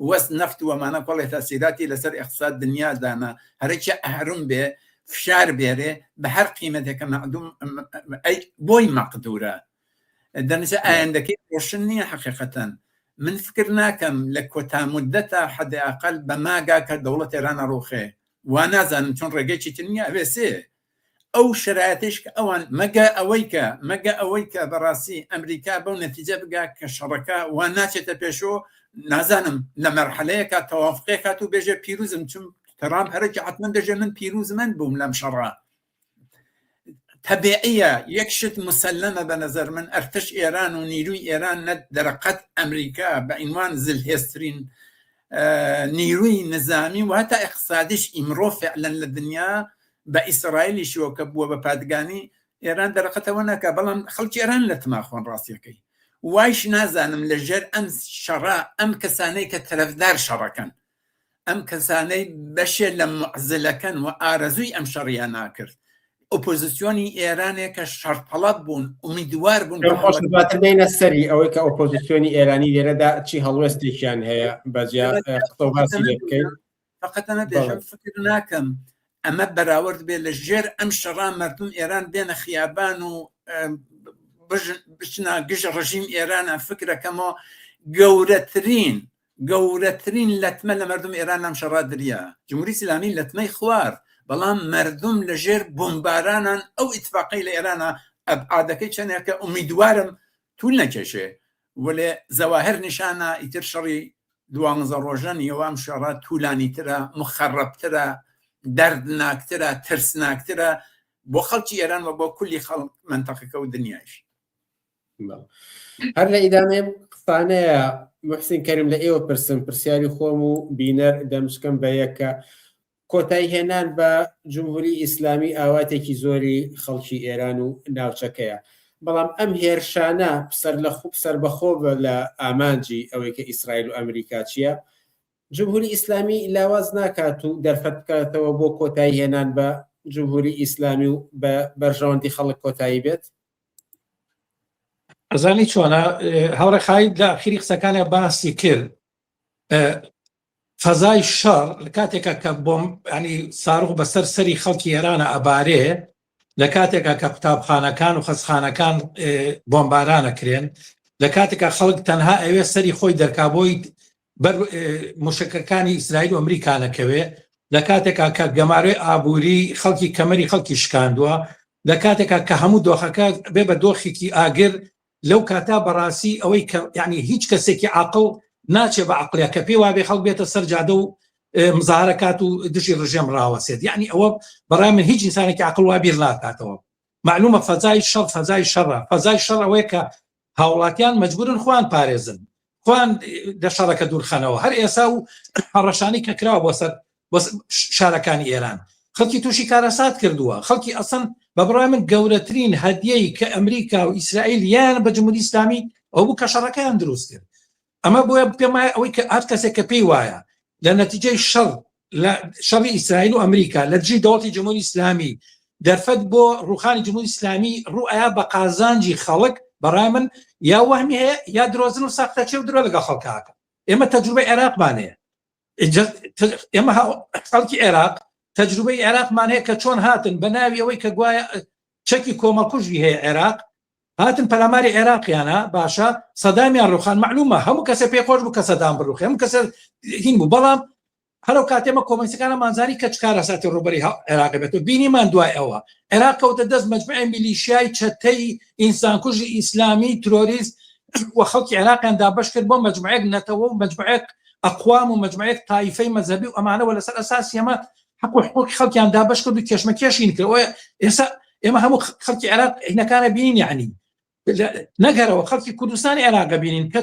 وەست نەفت وەمانە کۆڵی تاسیراتی لەسەر اقتصاد دنیادانە هەرێکی ئەهرم بێ فشار بێرێ بە هەر قیمەتێکە معدوم بۆی مەقدورە دەنجە ئایندەکەی ڕۆشن نییە حقیقەتەن من فکر ناکەم لە کۆتا مدەتە حەدی ئەقل بە ماگا کە دەوڵەت ئێرانە ڕۆخێ وا نازانم چۆن ڕێگەیکی تنیا ئەوێسێ ئەو شرایەتش کە ئەوان مەگە ئەوەی کە بەڕاستی ئەمریکا بەو نەتیجە بگا کە شەڕەکە وا ناچێتە پێشەوە نازانم لە مەرحەلەیەکە تەوافقێک هات و بێژێ پیرۆزم چون ترامپ هەرێکی حتمما دەژێ من پیرۆزمەند بووم لەم شەڕە تەبیعیە یەک شت مسلمە بە نەزەر من ئەرتش ئێران و نیروی ئێران دەرەقەت ئەمریکا بە ئینوان زلهێسترین نیروی نظامی و هەتا اقتصادیش ئیمڕۆ فعلا لە دنیا بە ئیسرائیلیشەوە کە بووە بە پادگانی ئێران دەرەقەتەوە ناکە بەڵام خەڵکی ئێران لە تماخۆن ڕاستیەکەی وایش نازانم لەژێر ئەم شەڕە ئەم کەسانەی کە تەرەفدار شەڕەکەن ئەم کەسانەی بەشێ لە معزلەکەن و ئارەزووی ئەم شەڕیان ناکرد ئۆپۆزیسیۆنی ئێرانێک کە شەرطەڵەب بوون ئومیدوار بوون خۆشباتر بینە سەری ئەوەی کە ئۆپۆزیسیۆنی ئێرانی لێرەدا چی هەڵوێستێکیان هەیە بەجیا قسەباسی لێ بکەین فقەتەنە بێژم فکر ناکەم ئەمە بەراورد بێ لە ژێر ئەم شەڕان مردم ئێران بێنە خیابان و بچنە گژ ڕژیم ئێرانە فکرەکەمەوە گەورەترین گەورەترین لەتمە لە مردم ئێران لەم شەڕا دریا جمهوری ئیسلامی لەتمەی خوارد بەڵام مردم لەژێر بۆمبارانان ئەو ئیتفاقی لە ئێرانە ئەبعادەکەی چەندێکە ئومیدوارم توول نەکێشێ وەلێ زەواهر نیشانە ئیتر شەڕی 12 ڕۆژە نیەوام شەڕە توولانیترە مخەڕەبترە دەردناکترە ترسناکترە بۆ خەڵکی ئێران و بۆ کولی خەڵک منتەقەکە و دنیاش. هەر لە ئیدامێ قسانەیە محسین کەریم لە ئێوە پرسم پرسیاری خۆم و بینەر دەمشکم بە یەکە کۆتایی هێنان بە جمهوری ئیسلامی ئاواتێکی زۆری خەڵکی ئێران و ناوچەکەیە بەڵام ئەم هێرشانە سەر بەخۆ لە ئامانجی ئەوەی کە ئیسرائیل و ئەمریکا چییە جمهوری ئیسلامی لاواز ناکات و دەرفەت بکاتەوە بۆ کۆتایی هێنان بە جمهوری ئیسلامی و بە بەرژەوەندی خەڵک کۆتایی بێت ئەزانی چۆنە هەوڕێ خالید لە ئاخری قسەکانە باسی کرد فەزای شەڕ لە کاتێکە کە بۆم ینی ساڕوغ بەسەر سەری خەڵکی ئێرانە ئەبارێ لە کاتێکە کە قوتابخانەکان و خەستخانەکان بۆمبارانەکرێن لە کاتێکە خەڵک تەنها ئەوێ سەری خۆی دەرکابۆی بەر موشکەکانی ئیسرائیل و ئەمریکانەکەوێ لە کاتێکە کە گەماروی ئابووری خەڵکی کەمەری خەڵکی شکاندووە لە کاتێکە کە هەموو دۆخەکە بێ بە دۆخێکی ئاگر لەو کاتا بەڕاستی ئەوەی کە یعنی هیچ کەسێکی عاقڵ ناچێ بە عقلیا کە پێی وابێ خەڵک بێتە سەر جادە و مزارەکات و دژی ڕژێم ڕاوەسێت یعنی ئەوە بەڕای من هیچ ئینسانێکی عقڵ وابیر ناکاتەوە معلومە فەزای شەڕ فەزای شەڕە فەزای شەڕ ئەوەیە کە هاوڵاتیان مەجبورن خوان پارێزن خوان لە شەڕەکە دوورخەنەوە هەر ئێسا و هەڕەشانی کە کراوە بۆ شارەکانی ئێران خەڵکی تووشی کارەسات کردووە خەڵکی ئەسەن بە بڕای من گەورەترین هەدیەی کە ئەمریکا و ئیسرائیل یان بە جمهوری ئیسلامی ئەو بوو کە شەڕەکەیان دروست کرد ئەمە بۆیە پێم وایە ئەوەی کە هەر کەسێک کە پێی وایە لە نەتیجەی شەڕی ئیسرائیل و ئەمریکا لە دژی دەوڵەتی جمهوری ئیسلامی دەرفەت بۆ ڕوخانی جمهوری ئیسلامی ڕوئەیە بە قازانجی خەڵک بەڕای من یا وەهمی هەیە یا درۆزن و ساختەچێ و درۆ لەگەڵ خەڵکاکە ئێمە تەجروبەی عێراقمانەیە ئێمە خەڵکی عێراق تەجروبەی عێراقمان هەیە کە چۆن هاتن بە ناوی ئەوەی کە گوایە چەکی کۆمەڵکوژی هەیە عێراق هاتن پەلاماری عێراقیانە باشە سەدامیان ڕوخان معلومە هەموو کەسە پێخۆش بوو کە سەدام بڕوخی هەموو کەسە هین بوو بەڵام هەرو کاتێمە کۆمەنسەکانە مانزاری کە چکارە ساتی ڕوبەری عێراقی بێت و بینیمان دوای ئەوە عێراق کەوتە دەست مەجموعەی میلیشیای چەتەی ئینسانکوژی ئیسلامی ترۆریست و خەڵکی عێراقیان دابەش کرد بۆ مەجموعەیەک نەتەوە و مەجموعەیەک ئەقوام و مەجموعەیەک تایفەی مەذهبی و ئەمانەوە لەسەر ئەساسی ئەمە حق و حقوقی خەڵکیان دابەش کرد و کێشمەکێشین کرد ئێستا ئێمە هەموو خەڵکی عێراق هینەکانە بینین یعنی نەگەرەوە خەڵکی کوردستانی عێراق بینین کە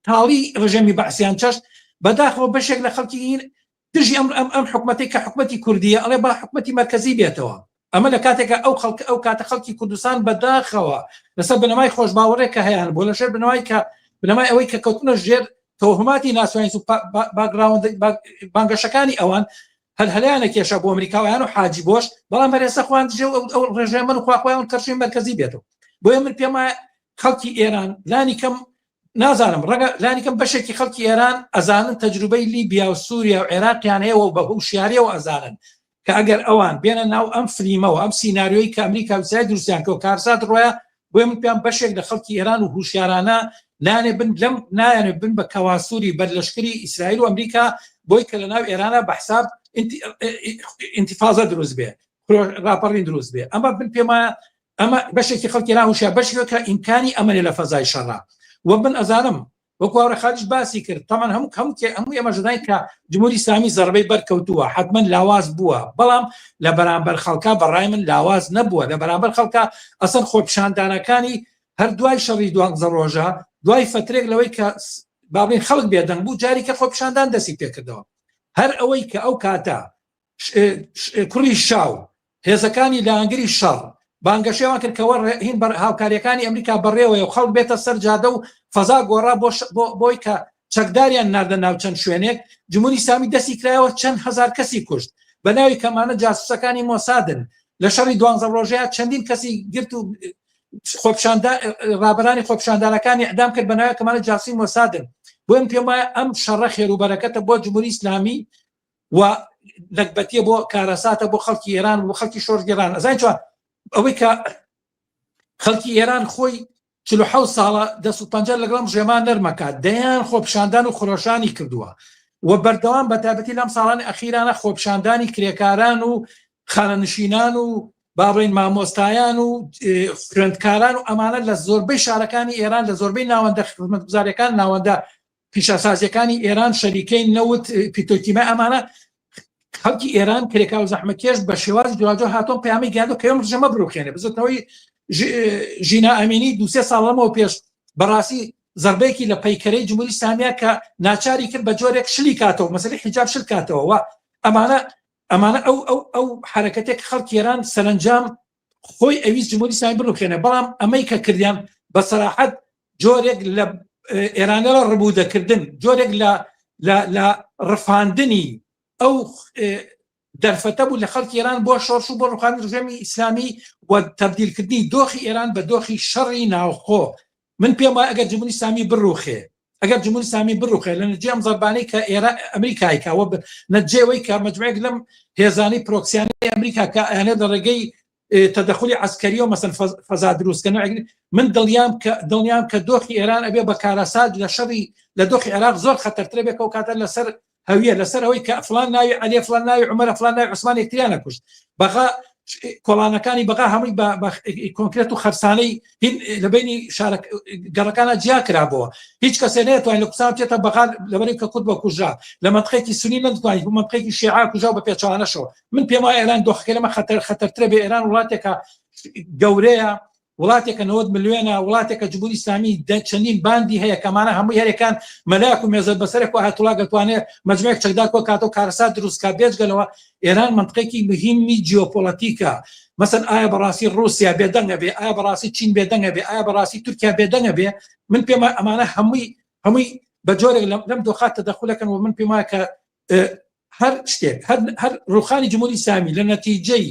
تاڵی ڕژێمی بەعسیان چەشت بەداخەوە بەشێک لە خەڵکی دژی ئەم حکومەتی کە حکومەتی کوردیە ئەڵێ با حکومەتی مرکزی بێتەوە ئەمە لە کاتێکە ئەو کاتە خەڵکی کوردستان بەداخەوە لەسەر بنەمای خۆش باوەڕێک کە هەیەیان بۆ لەژێر بنەمای ئەوەی کە کەوتنە ژێر تۆهماتی ناسوانیست و باگراوند بانگەشەکانی ئەوان هەلهەلیانە کێشە بۆ ئەمریکاویان و حاجی بۆش بەڵام بەرێسە خوان دژێ ئەو ڕێژێمە و خواخۆیان کەرشی مرکزی بێتەوە بۆیە من پێم وایە خەڵکی ئێران لانی کەم نازانم ڕەگە لانی کەم بەشێکی خەڵکی ئێران ئەزانن تەجروبەی لیبیا و سووریا و عێراقیان هەیە و بە هوشیاریەوە ئەزانن کە ئەگەر ئەوان بێنە ناو ئەم فلیمەوە ئەم سیناریۆی کە ئەمریکا و ئیسرائیل دروستیان کە و کارسات ڕۆیە بۆیە من پێم بەشێک لە خەڵکی ئێران و هوشیارانە نانێ بن لەم نایانێ بن بە کەواسووری بەرلەشکری ئیسرائیل و ئەمریکا بۆی کە لە ناو ئێرانە بە حساب ئینتیفازە دروست بێ راپەڕین دروست بێ ئەمە بن پێم وایە ئەمە بەشێکی خەڵکی ئێران هوشیار بەشێک کە ئیمکانی ئەمەنێ لە فەزای شەڕا و من ئەزانم وەکو هاوڕێ خالیش باسی کرد تەمان هەموو ئێمە ژدای کە جمهوری ئیسلامی زەربەی بەرکەوتووە حتمما لاواز بووە بەڵام لە بەرامبەر خەڵکا بەڕای من لاواز نەبووە لە بەرامبەر خەڵکا ئەسەن خۆپیشاندانەکانی هەر دوای شەڕی 12 ڕۆژە دوای فترێک لەوەی کە بابین خەڵک بێدەنگ بوو جاری کە خۆپیشاندان دەستی پێکردەوە هەر ئەوەی کە ئەو کاتە کوڕی شاو هێزەکانی لاهەنگری شەڕ بانگەشێوان کرد کەوە هین هاوکاریەکانی ئەمریکا بەڕێوەیە و خەڵک بێتە سەر جادە و فەزا گۆڕا بۆی کە چەکداریان ناردە ناو چەند شوێنێک جمهوری ئیسلامی دەستی کرایەوە چەند هەزار کەسی کوشت بە ناوی کەمانە جاسوسەکانی مۆسادن لە شەڕی 12 ڕۆژەیە چەندین کەسی گرت و ڕابەرانی خۆپیشاندانەکانی ئەدام کرد بە ناوی کەمانە جاسوسی مۆسادن بۆم پێم وایە ئەم شەڕە خێروبەرەکەتە بۆ جمهوری ئیسلامی و نەکبەتیە بۆ کارەساتە بۆ خەڵکی ئێران و خەڵکی شۆرگێران ئەزانین چوە ئەوەی کە خەڵکی ئێران خۆی 47 ساڵە 150 لەگەڵم ژێمان نەرمەکات دەیان خۆپشاندان و خۆشانی کردووە و بەردەوام بەتابەتی لەم ساڵانی ئەخیرانە خۆپشاندانی کرێکاران و خانەنشینان و بابڕین مامۆستایان و خوێندکاران و ئەمانە لە زۆربەی شارەکانی ئێران لە زۆربەی ناوەندە خزمەتگوزاریەکان ناوەندە پیشەسازیەکانی ئێران شەریکەی نەوت پیتۆکیمە ئەمانە خەڵکی ئێران کرێکا و زەحمەتکێش بە شێوازی جوراجۆ هاتۆم پەیامی گەیاندوە کە ئێمە ڕژەمە بڕوخێنێ بزێتەوەی ژینا ئەمینی دوسێ ساڵەمەوە پێش بەڕاستی زەربەیەکی لە پەیکەرەی جمهوری ئیسلامیە کە ناچاری کرد بە جۆرێک شلی کاتەوە مەسەلەی حیجاب شل کاتەوە و ئەمانە ئەو حرەکەتێک خەڵکی ئێران سەرنجام خۆی ئەویست جمهوری ئیسلامی بڕوخێنێ بەڵام ئەمەی کە کردیان بە سەراحەت جۆرێک لە ئێرانە لە ڕبوودەکردن جۆرێک لە ڕفاندنی ئەو دەرفەتە بوو لە خەڵکی ئێران بۆ شۆڕش و بۆ ڕوخاندنی ڕژێمی ئیسلامی و تەبدیلکردنی دۆخی ئێران بە دۆخی شەڕی ناوخۆ من پێم وایە ئەگەر جمهوری ئیسلامی بڕوخێ ئەگەر جمهوری ئیسلامی بڕوخێ لە نەتیجەی ئەم زەربانەی کە ئەمریکای کاوە نەتیجەوەی کە مەجموعەیەک لەم هێزانەی پرۆکسیانەی ئەمریکا کە ئەیانێت لە ڕێگەی تەدەخلی عسکەری و مەسەن فەزا دروستکردن من دڵنیام کە دۆخی ئێران ئەبێ بە کارەسات لە شەڕی لە دۆخی عێراق زۆر خەتەرترە بێت و کاتە لەسەر هەویە لەسەر ئەوەی کە فلان ناوی عەلی فلان ناوی عومەر فلان ناوی عوسمان یەکتریان نەکوشت بەغا کۆڵانەکانی بەغا هەمووی کۆنکرێت و خەرسانەی لە بینی گەڕەکانە جیا کرابەوە هیچ کەسێ نێتوانێت لە قوسان بچێتە بەغا لەبەری کە کورد بە کوژرا لە منطقەیەکی سونی نەدەتوانێت بۆ منطقەیەکی شیعە کوژا بە پێچەوانەشەوە من پێم وایە ئێران دۆخەکە لەمە خەتەرترە بێ ئێران وڵاتێکە گەورەیە وڵاتێکە 90 ملیۆنە وڵاتێکە جمهوری ئیسلامی چەندین باندی هەیە کەمانە هەمووی هەرێکان مەلایەک و مێزە بەسەرێک و هاتوڵا دەتوانێت مەجموعەیەک چەکدار کۆ کاتە و کارەسات دروستکە بێجگەلەوە ئێران منطقەیەکی مهمی جیۆپۆلیتیکە مەسەن ئایا بەڕاستی رووسیا بێدەنگە بێ ئایا بەڕاستی چین بێدەنگە بێ ئایا بەڕاستی تورکیا بێدەنگە بێ من پێم ئەمانە هەمووی بە جۆرێک لەم دۆخات تەدەخولەکەن و من پێم وایە کە هەر شتێک هەر ڕوخانی جمهوری ئیسلامی لە نەتیجەی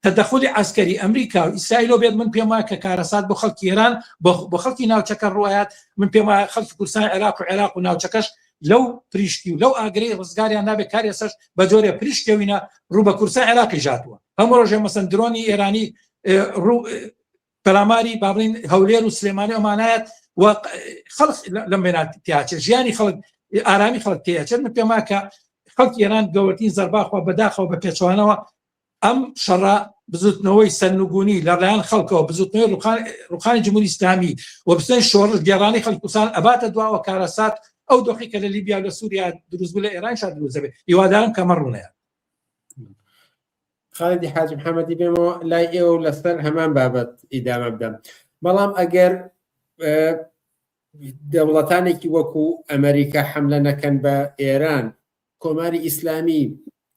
تەدەخلی عسکەری ئەمریکا و ئیسرائیل بێت من پێم وایە کە کارەسات بۆ خەڵکی ئێران بۆ خەڵکی ناوچەکە ڕوایەت من پێم وایە خەڵکی کوردستان عێراق و ناوچەکەش لەو پریشتی و لەو ئاگرەی ڕزگاریان نابێت کارێسەش بە جۆرێ پریشتکەوینە ڕوو بە کوردستان عێراقی ژاتووە هەموو ڕۆژێ مەسەن درۆنی ئێرانی پەلاماری بابڵین هەولێر و سلێمانی ئەمانایەت و خەڵک لەم وێنات تیاچێت ژیانی خەڵک ئارامی خەڵک تێچێت من پێم وایە کە خەڵکی ئێران گەورەترین زەرباخوا بەداخەوە بە پێچوانەوە ئەم شەڕە بزوتنەوەی سەرنگونی لەلایەن خەڵکەوە بزوتنەوەی ڕوخانی جمهوری ئیسلامی و بستنی شۆڕش گێڕانی خەڵکی کوردستان ئەباتە دواوە کارەسات ئەو دۆخی کە لە لیبیا و لە سووریا دروست بوو لە ئێران شاد دروست دەبێت هیوادارم کەمە ڕوونەیە خالدی حاجی محەممەدی بێمەوە لای ئێوە لەسەر هەمان بابەت ئیدامە بدەم بەڵام ئەگەر دەوڵەتانێکی وەکو ئەمریکا حەملە نەکەن بە ئێران کۆماری ئیسلامی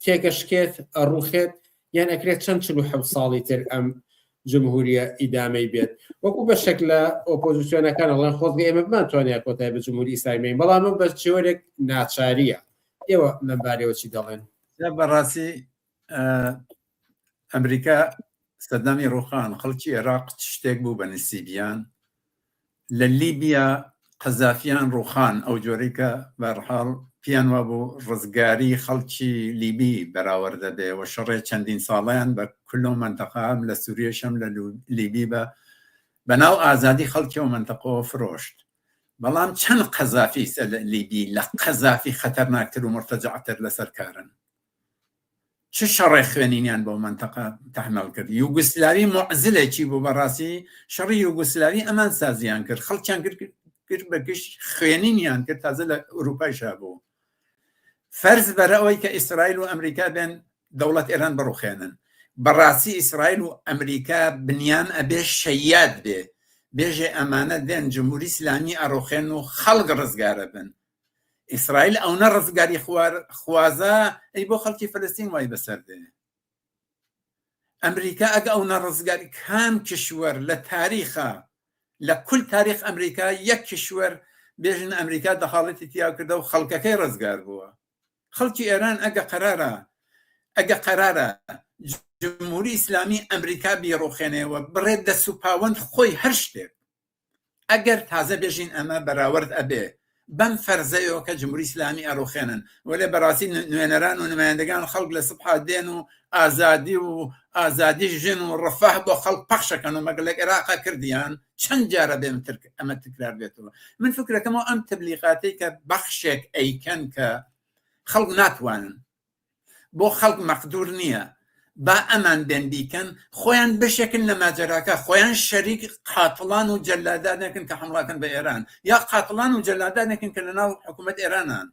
تێکەشکێت ئەڕوخێت یان ئەکرێت چەند 47 ساڵی تر ئەم جمهوریە ئیدامەی بێت وەکو بەشێک لە ئۆپۆزیسیۆنەکان ئەڵێن خۆزگە ئێمە بمانتوانێت کۆتای بە جمهوری ئیسلامی بەڵام بە چێوەرێک ناچاریە ئێوە لەمبارەوە چی دەڵێن بەڕاستی ئەمریکا سەدامی ڕوخان خەڵکی عێراق شتێک بوو بە نسیبیان لە لیبیا قەزافیان ڕوخان ئەو جۆرەی کە بەرحاڵ پیان وابوو ڕزگاری خەڵکی لیبی بەراوردە بێ و شەڕێ چەندین ساڵیان بە کلۆ منتەقام لە سووریەشەم لە لیبی بەناو ئازادی خەڵکی و منتەقەوە فرۆشت بەڵام چەند قەزافی لە لیبی لە قەزافی خەتەرناکتر و مرتەجعتر لەسەر کارن چه شەڕێ خوێنینیان بۆ منتەقە تەحمەڵ کرد یوگسلاوی معزلێکی بوو بەڕاستی شەڕی یوگسلاوی ئەمان سازیان کرد خەڵکیان کرد بەگشت خوێنینیان کرد تازە لە ئوروپایشا بوو فەرز بەرە ئەوەی کە ئیسرائیل و ئەمریکا بێن دەوڵەت ئێران بڕوخێنن بەڕاستی ئیسرائیل و ئەمریکا بنیان ئەبێ شەیاد بێ بێژێ ئەمانە دێن جمهوری ئیسلامی ئەڕوخێن و خەڵک ڕزگارە بن ئیسرائیل ئەوە ڕزگاری خوازە ئەی بۆ خەڵکی فەلەستین وای بەسەر دێ ئەمریکا ئەگە ئەوە ڕزگاری کام کشوەر لە تاریخە لە کل تاریخ ئەمریکا یەک کشوەر بێژن ئەمریکا دەخاڵەتی تیا کردە و خەڵکەکەی ڕزگار بووە خەڵکی ئێران ئەگە قەرارە جمهوری ئیسلامی ئەمریکا بیڕوخێنەوە بڕێت دەسوپاوەند خۆی هەر شتێک ئەگەر تازە بێژین ئەمە بەراورد ئەبێ بەم فەرزەیەوە کە جمهوری ئیسلامی ئەڕوخێنن وەلێ بەڕاستی نوێنەران و نمایندەگان خەڵک لە سبحا دێن و ئازادی ژن و ڕەفاه بۆ خەڵک پەخشەکەن و مەگەر لە عێراقا کردیان چەند جارە بێ ئەمە تکرار بێتەوە. من فکرەکەمەوە ئەم تبلیغاتی کە بەخشێک ئەیکەن کە خەڵک ناتوانن بۆ خەڵک مەقدور نییە با ئەمان بێن بیکەن خۆیان بشێکن لە ماجەراکە خۆیان شەریک قاتڵان و جەلادانێکن کە حمڵاکەن بە ئێران یا قاتڵان و جەلادانێکن کە لەناو حکوومەت ئێرانان.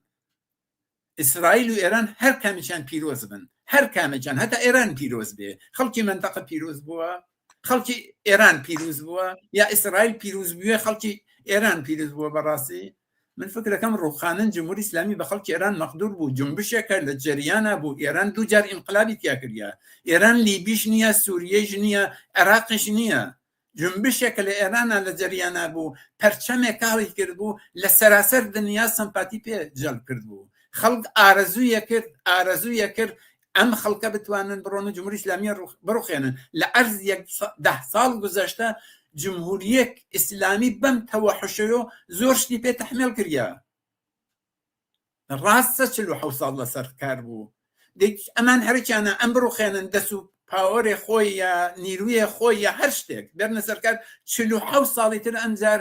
ئیسرائیل و ئێران هەر کامیان پیرۆز بن هەر کامەجان هەتا ئێران پیرۆز بێ خەڵکی منتەقە پیرۆز بووە خەڵکی ئێران پیرۆز بووە یا ئیسرائیل پیرۆز بووە خەڵکی ئێران پیرۆز بووە. بەڕاستی من فکرەکەم ڕوخانن جمهوری ئیسلامی بە خەڵکی ئێران مەقدور بوو جنبشێکە لە جەریانە بوو ئێران دوو جار ئینقلابی تیا کردیا ئێران لیبیش نییە سووریەش نییە عێراقش نییە جنبشێکە لە ئێرانە لە جەریانە بوو پەرچەمێک کاڵی کرد بوو لە سەراسەر دنیا سەمپاتی پێ جەلب کرد بوو خەڵک ئارەزویە کرد ئەم خەڵکە بتوانن بڕۆن و جمهوری ئیسلامی بڕوخێنن لە عەرز 10 ساڵ گوزەشتە جمهوریەک ئیسلامی بەم تەوەحشەیە زۆر شتی پێ تەحمیل کردیا ڕاستە 47 ساڵ لەسەر کار بوو ئەمان هەرچیانە ئەم بڕوخێنن دەست و پاوەڕێ خۆی یا نیرویە خۆی یا هەر شتێک بێرنە سەرکار 47 ساڵی تر ئەمجار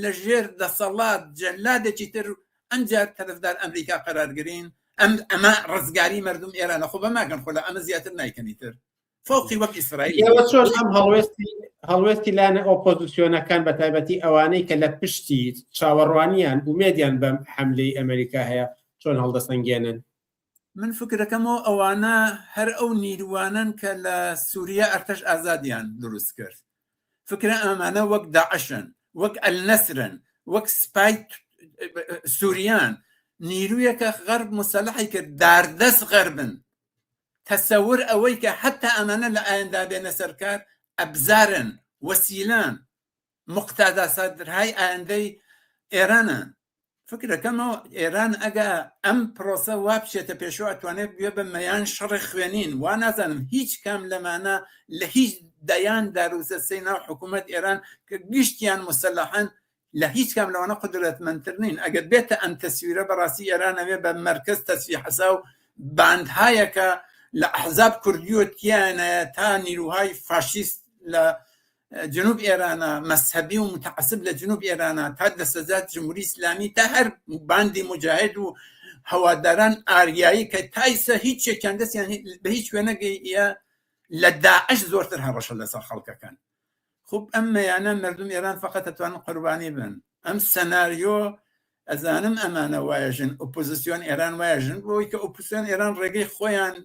لە ژێر دەسەڵات جەلادێکی تر ئەمجار تەرەفدار ئەمریکا قەرارگرین ئەمە ڕزگاری مردم ئێرانە خۆ بەماگەن خۆ لە ئەمە زیاتر نایکەنی تر فۆقی وەک ئیسرائیل چۆن ئەم هەڵوێستی لایەنە ئۆپۆزیسیۆنەکان بە تایبەتی ئەوانەی کە لە پشتی چاوەڕوانیان ومێدیان بەم حەملەی ئەمریکا هەیە چۆن هەڵدەسەنگێنن؟ من فکرەکەمەوە ئەوانە هەر ئەو نیروانن کە لە سووریا ئەرتەش ئازادیان دروست کرد فکرە ئەمانە وەک داعشن وەک ئەلنەسرن وەک سپای سووریان نیرویەکە غەرب مسەلحی کرد داردەست غەربن تەسەور ئەوەی کە حتا ئەمانە لە ئایندا بێنە سەرکار ئەبزارن وەسیلان مقتادا سادرهای ئایندەی ئێرانن فکرەکەمەوە ئێران ئەگە ئەم پرۆسە وا بچێتە پێشەوە ئەتوانێت بێ بە مەیان شەڕی خوێنین وا نازانم هیچ کام لەمانە لە هیچ دەیان داروسەسەی ناو حکوومەت ئێران کە گشتیان مسەلحن لە هیچ کام لەوانە قدرەتمەندتر نین ئەگەر بێتە ئەم تەسویرە بەڕاستی ئێرانەوێ بە مەرکەز تەسویحەسا و باندهایەکە لە ئەحزاب کوردیۆتیانە تا نیروهای فاشیست لە جنوب ئێرانە مەسهەبی و متعسب لە جنوب ئێرانە تا دەسەجات جمهوری ئیسلامی تا هەر باندی مجاهد و هەواداران ئاریایی کە تایسە هیچێکیان دەستیان بە هیچ وێنەگەیە لە داعش زۆرتر هەڕەشە لەسەر خەڵکەکان خوب ئەم مەیانە مردم ئێران فقط دەتوانن قوربانی بن ئەم سەناریۆ ئەزانم ئەمانە وایەژن ئۆپۆزیسیۆن ئێران وایەژن بۆی کە ئۆپۆزیسیۆن ئێران ڕێگەی خۆیان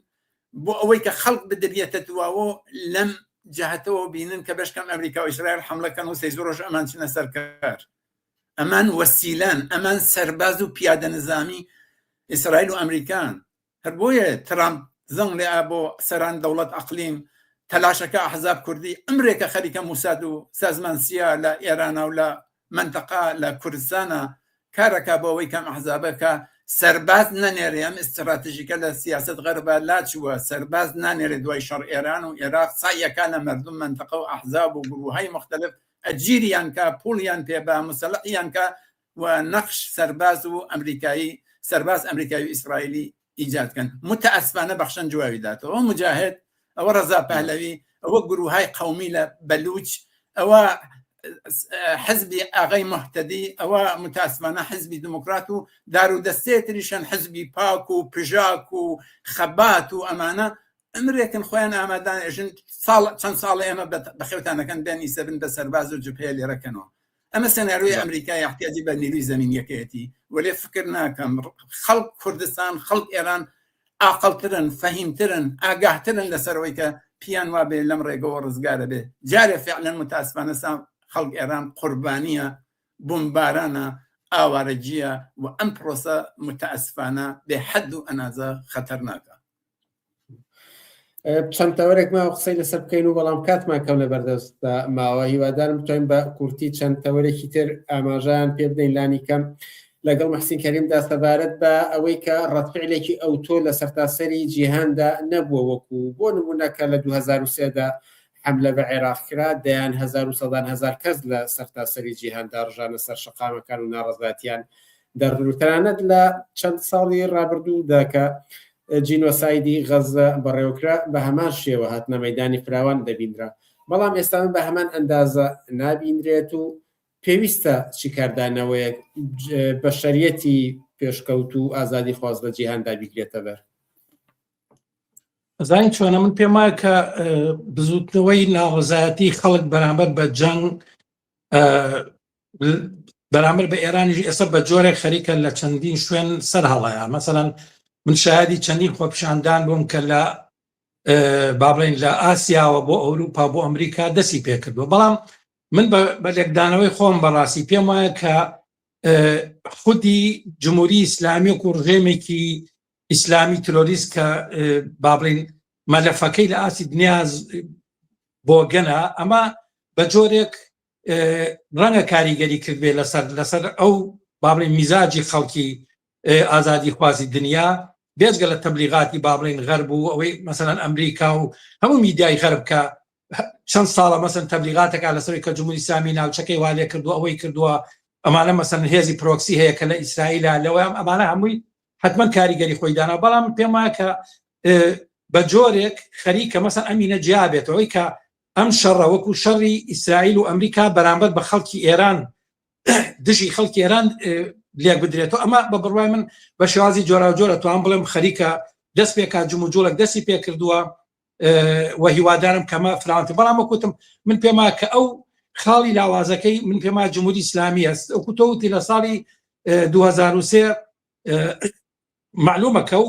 بۆ ئەوەی کە خەڵک بدرێتە دواوە لەم جهتەوە بینن کە بەشکەم ئەمریکا و ئیسرائیل حملەکەن و سەیزۆ ڕۆژ ئەمان چنە سەرکار ئەمان وەسیلەن ئەمان سەرباز و پیادە نظامی ئیسرائیل و ئەمریکان هەر بۆیە ترامپ زەنگ لێ بۆ سەران دەوڵەت ئەقلیم تەلاشەکە ئەحزاب کوردی ئەمریکا خەریکە موساد و سازمان سیا لە ئێرانە و لە منتەقا لە کوردستانە کارەکە بۆ ئەوەی کەم ئەحزابەکە سەرباز نەنێرێ ئەم ئستراتیژیکە لە سیاست غەربە لاچووە سەرباز نانێرێ دوای شەڕ ئێران و عێراق سایەکە لە مردم منتەقە و ئەحزاب و گروههای مختلف ئەجیریان کە پوڵیان پێ بە مسەلحیان کە و نەخش سەرباز و ئەمریکایی سەرباز ئەمریکایی و ئیسرائیلی ایجادکەن متەئەسفانە بەخشەن جواوی داتەوە ئەو مجاهد ئەوە ڕەزا پەهلەوی ئەوە گروههای قەومی لە بەلوچ ئەوە حزبی ئاغای مهتەدی ئەوە متاسفانە حزبی دموکرات و دار و دەستێتریشان حزبی پاک و پژاک و خەبات و ئەمانە ئەمرێکن خۆیان ئامادان ئێژن چەند ساڵ ئێمە بەخێوتانەکەن بێن ئیسەبن بە سەرباز و جبهەیە لێرەکەنەوە ئەمە سەناریۆی ئەمریکای احتیاجی بە نیروی زەمینیەکەیەتی وەلێ فکر ناکەم خەڵک کوردستان خەڵک ئێران ئاقڵترن فەهیمترن ئاگاهترن لەسەرەوەی کە پیان وابێ لەم ڕێگەوە ڕزگارە بێ جارێ فعلەن متاسفانە خەڵک ئێران قوربانیە بمبارانە ئاوارەجیە و ئەم پرۆسە متاسفانە بێ حەد و ئەنازە خەتەرناکە چەند تەوەرێک ماوە قسەی لەسەر بکەین و بەڵام کاتمان کەم لە بەردەستە ماوە هیوادارم بتوانین بە کورتی چەند تەوەرێکی تر ئاماژیان پێ بدەین لانی کەم لەگەڵ محسین کەریمدا سەبارەت بە ئەوەی کە ڕەتفعلێکی ئەوتۆ لە سەرتاسەری جیهاندا نەبووە وەکو بۆ نمونەکە لە 2003دا حملە بە عێراق کرا دەیان 1000 کەس لە سەرتاسەری جیهاندا ڕژانە سەر شەقامەکان و ناڕەزاتیان دەردروترانەت لە چەند ساڵی ڕابردوودا کە جینۆسایدی غەزە بەڕێوەکرا بە هەمان شێوە هاتنە مەیدانی فراوان دەبیندرا، بەڵام ئێستا بە هەمان ئەندازە نابیندرێت و پێویستە چیکاردانەوەیەک بە شەریەتی پێشکەوت و ئازادی خواست لە جیهاندا بیگرێتە بەر. زانین چۆنە من پێم وایە کە بزوتنەوەی ناڕزایەتی خەڵک بەرامبەر بە جەنگ بەرامبەر بە ئێرانیش ئێستا بە جۆرێک خەریکە لە چەندین شوێن سەر هەڵەیە. مەسەڵەن من شایدی چەندین خۆپیشاندان بووم کە لە با بڵێن لە ئاسیاوە بۆ ئەوروپا بۆ ئەمریکا دەستی پێکردووە، بەڵام من بە لێکدانەوەی خۆم بەڕاستی پێم وایە کە خودی جمهوری ئیسلامی و ڕژێمێکی ئیسلامی ترۆریست کە با بڵێن مەلەفەکەی لە ئاسی دنیا بۆ گەنە، ئەمە بە جۆرێک ڕەنگە کاریگەری کردبێ لەسەر ئەو با بڵێن میزاجی خەڵکی ئازادی خوازی دنیا، بێجگە لە تەبلیغاتی با بڵێن غەرب و ئەوەی مەسەڵەن ئەمریکا و هەموو میدیای غەرب کە چەند ساڵە مەسەن تەبلیغاتێکا لەسەری کە جمهوری ئیسلامی ناوچەکەی وا لێ کردووە ئەوەی کردووە، ئەمانە مەسەن هێزی پرۆکسی هەیە کە لە ئیسرائیلە لەوەیان ئەمانە هەمووی حتمما کاریگەری خۆی دانا، بەڵام پێم وایە کە بە جۆرێک خەریکە مەسەن ئەمینە جیا بێتەوەی کە ئەم شەڕە وەکو شەڕی ئیسرائیل و ئەمریکا بەرامبەر بە خەڵکی ئێران دژی خەڵکی ئێران لێک بدرێتەوە. ئەمە بە بڕوای من بە شێوازی جۆرا جۆرە توان بڵێم خەریکە دەست پێکات جموجۆڵک دەستی پێ کردووە و هیوادارم کەمە فراوانتر، بەڵام وەکوتم من پێم وایە کە ئەو خاڵی لاوازەکەی من پێم وایە جمهوری ئیسلامی هەست. وەکو تۆ وتی لە ساڵی 2003 معلومە کە و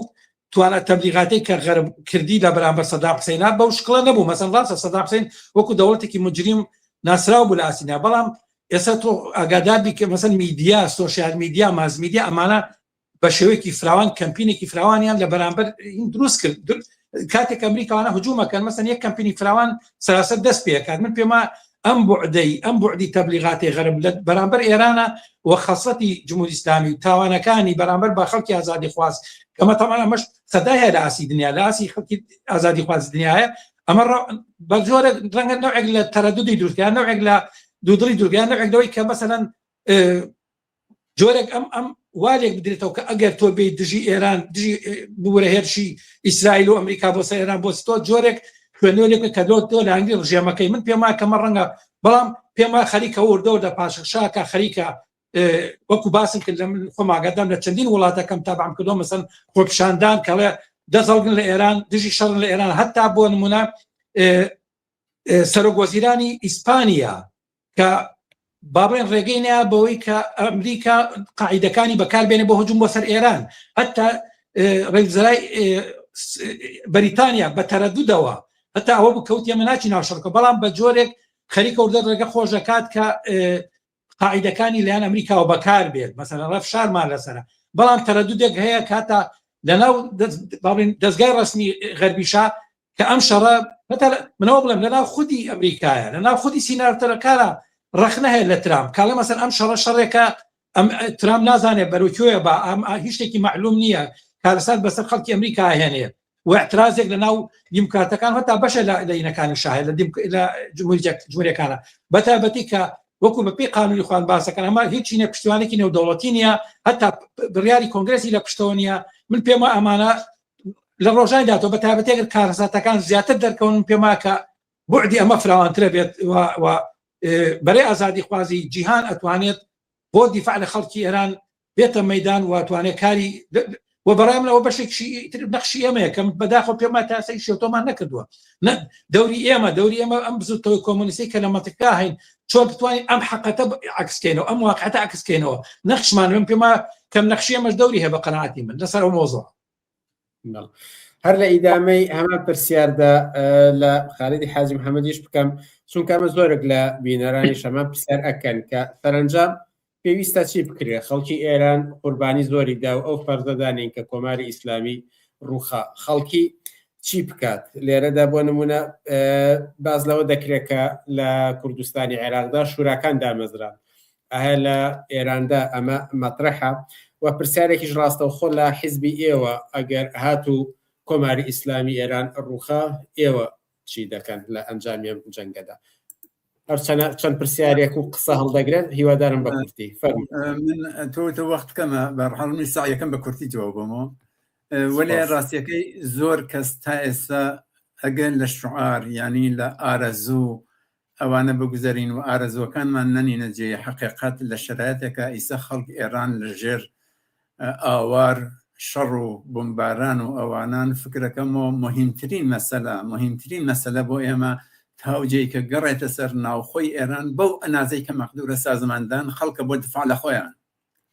توانە تەبلیغاتی کە غەرب کردی لە بەرامبەر سەدام حوسێنە بەو شکڵە نەبوو. مەسەڵەن ڕاستە سەدام حوسێن وەکو دەوڵەتێکی مجریم ناسراو بوو لە ئاسینا، بەڵام ئێستا تۆ ئاگاداربی کە مەسەن میدیا، سۆشیال میدیا، ماس میدیا ئەمانە بە شێوەیەکی فراوان کەمپینێکی فراوانیان لە بەرامبەر دروست کرد. کاتێک ئەمریکاوانە هجوومەکەن مەسەن یەک کەمپینی فراوان سەراسەر دەست پێکات. من پێما ئەم بوعدی تەبلیغاتی غەرب لە بەرامبەر ئێرانە و خەسەتی جمهوری ئیسلامی و تاوانەکانی بەرامبەر بە خەڵکی ئازادی خواست، ئەمە تەمامە ئەمەش سەدای هەیە لە ئاسی دنیا، لە ئاسی خەڵکی ئازادی خوازی دنیاە. ئەمە بە جۆرە ڕەنگە نەوعێک لە تەرەدودی دروستکردن، نەوعێک لە دوودڵی دروستکردن، نەوعێک لەوەی کە مەسەڵەن جۆرێک ئەم والێک بدرێتەوە کە ئەگەر تۆ بێ دژی ئێران دژی بوەرە هێرشی ئیسرائیل و ئەمریکا بۆ سەر ئێران بۆ تۆ جۆرێک خوێنەوەیەک کە تۆ لە ئەنگلی ڕژێمەکەی من پێم وایە کەمە ڕەنگە، بەڵام پێم وایە خەریکە وردەوردە پاشەخشاکە خەریکە وەکو باسم کرد لە من خۆم ئاگادارم لە چەندین وڵاتەکەم تابعم کردەوە مەسەن خۆپیشاندان کەڵێ دەزەڵگن لە ئێران دژی شەڕن لە ئێران، هەتا بۆ نمونە سەرۆکوەزیرانی ئیسپانیا کە بابڵێن ڕێگەی نیا بەوەی کە ئەمریکا قاعیدەکانی بەکاربێنێ بۆ هجووم بۆ سەر ئێران، هەتا ڕێوزەرای بەریتانیا بە تەرەدودەوە هەتا ئەوە بکەوت ئێمە ناچی ناو شەڕەکە، بەڵام بە جۆرێک خەریکە وردە ڕێگە خۆش دەکات کە قاعیدەکانی لەیان ئەمریکاوە بەکار بێت، مەسەڵەن ڕەفشارمان لەسەرە، بەڵام تەرەدودێک هەیە کاتە لەناو دەستگای ڕسمی غەربیشا کە ئەم شەڕە منەوە بڵێم لەناو خودی ئەمریکایە، لەناو خودی سینارتەرەکارە ڕەخنە هەیە لە ترامپ، کاڵێ مەسەن ئەم شەڕە شەڕێکە ترامپ نازانێت بەرەوکوێە بە هیچ شتێکی معلوم نییە کارەسات بەسەر خەڵکی ئەمریکا هێنێ و اعتراضێک لە ناو دیموکراتەکان هەتا بەشە لە یینەکانی شاهێ لە جمهوریەکانە بەتابەتی کە وەکو بەپێی قانونی خوان باسەکان ئەمە هیچی نە پشتیوانێکی نێودەوڵەتی نییە، هەتا بڕیاری کۆنگرسی لە پشتەوە نییە. من پێمە ئەمانە لە ڕۆژانی داتەوە بەتابەتێک کارەساتەکان زیاتر دەرکەون، پێما کە بوعدی ئەمە فراوانترە بێت و بەرەی ئازادی خوازی جیهان ئەتوانێت بۆ دیفاع لە خەڵکی ئێران بێتە مەیدان و ئەتوانێت کاری و بەڕامەوە بەشێکی نەخشی ئێمەیە کەم بەداخۆ پێما تاسەی شێتۆمان نەکردووە دەوری ئێمە ئەم بزوتەوەی کۆمونیستی کە لە مەتەکا هەین چۆن بتوانین ئەم حقەتە عکسکەینەوە ئەم واقعەتە عکسکەینەوە نەخشمان من پێما کەم نەخشی ئەمەش دەوری هەیە بە قەناعەتی من لەسەر ئەو مۆزوع. هەر لە ئیدامەی هەمان پرسیاردا لە خالدی حاجی محەممەدیش بکەم چونکە ئەمە زۆرێک لە بینەرانی شەمان پرسیار ئەکەن کە سەرنجام پێویستە چی بکرێت خەڵکی ئێران قوربانی زۆری دا و ئەو فەرزەدانین کە کۆماری ئیسلامی ڕووخە خەڵکی چی بکات لێرەدا بۆ نمونە باز لەوە دەکرێت کە لە کوردستانی عێراقدا شوراکان دامەزران ئایا لە ئێراندا ئەمە مەطرحە و پرسیارێکیش ڕاستەوخۆ لە حیزبی ئێوە ئەگەر هاتوو کۆماری ئیسلامی ئێران ڕووخە ئێوە چی دەکەن لە ئەنجامی ئەم جەنگەدا؟ چەند پرسیارێک و قسە هەڵدەگرێت هیوادارم بە کورتی من تۆ وەخت کەمە بەڕحاڵمی ساعیەکەم بە کورتی جواب بۆمەوە وەلێ ڕاستیەکەی زۆر کەس تا ئێستا ئەگەن لە شعار ینی لە ئارەزوو ئەوانە بگوزەرین و ئارەزوەکانمان نەنینە جێ حقیقەت لە شرایەتێکە ئیسا خەڵک ئێران لەژێر ئاوار شەڕ و بمباران و ئەوانان فکرەکەمەوە مهمترین مەسەلە بۆ ئێمە تاوجەی کە گەڕێتە سەر ناوخۆی ئێران بەو ئەنازەی کە مەقدورە سازماندان خەڵکە بۆ دفاع لە خۆیان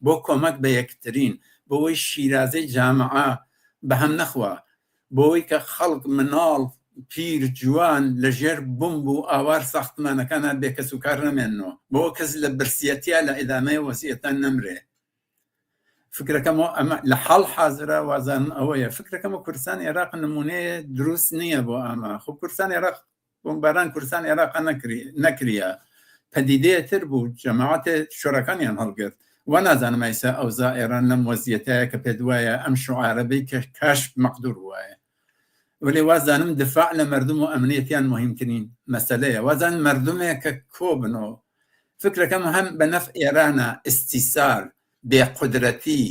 بۆ کۆمەک بە یەکترین بۆەوەی شیرازەی جامعە بە هەم نەخوا بۆی کە خەڵک مناڵ پیر جوان لەژێر بمب و ئاوار ساختمانەکانە بێکەس و کار نەمێنەوە بۆ کەس لە برسیەتە لە ئیدامەی وەسیەتان نەمرێ فکرەکەمەوە ئەمە لە حاڵ حازرە وازان ئەوەیە فکرەکەمە کوردستان عێراق نمونەیە دروست نییە بۆ ئەمە خب کوردستان عێراق بۆمباران کوردستان عێراق نەکریە پەدیدەیەتر بوو جەماعەتە شۆڕەکانیان هەڵگرت و نازانم ئایسا ئەوزا ئێران لەم وەزیەتەیە کە پێت وایە ئەم شوعارەبەی کە کاش مەقدور وایە ولی وازانم دفاع لە مردم و ئەمنیەتیان مهمترین مەسەلەیە وازان مردمێک کە کۆبنەوە فکرەکەم هەم بە نەف ئێرانە ئیستیسار بێقودرەتی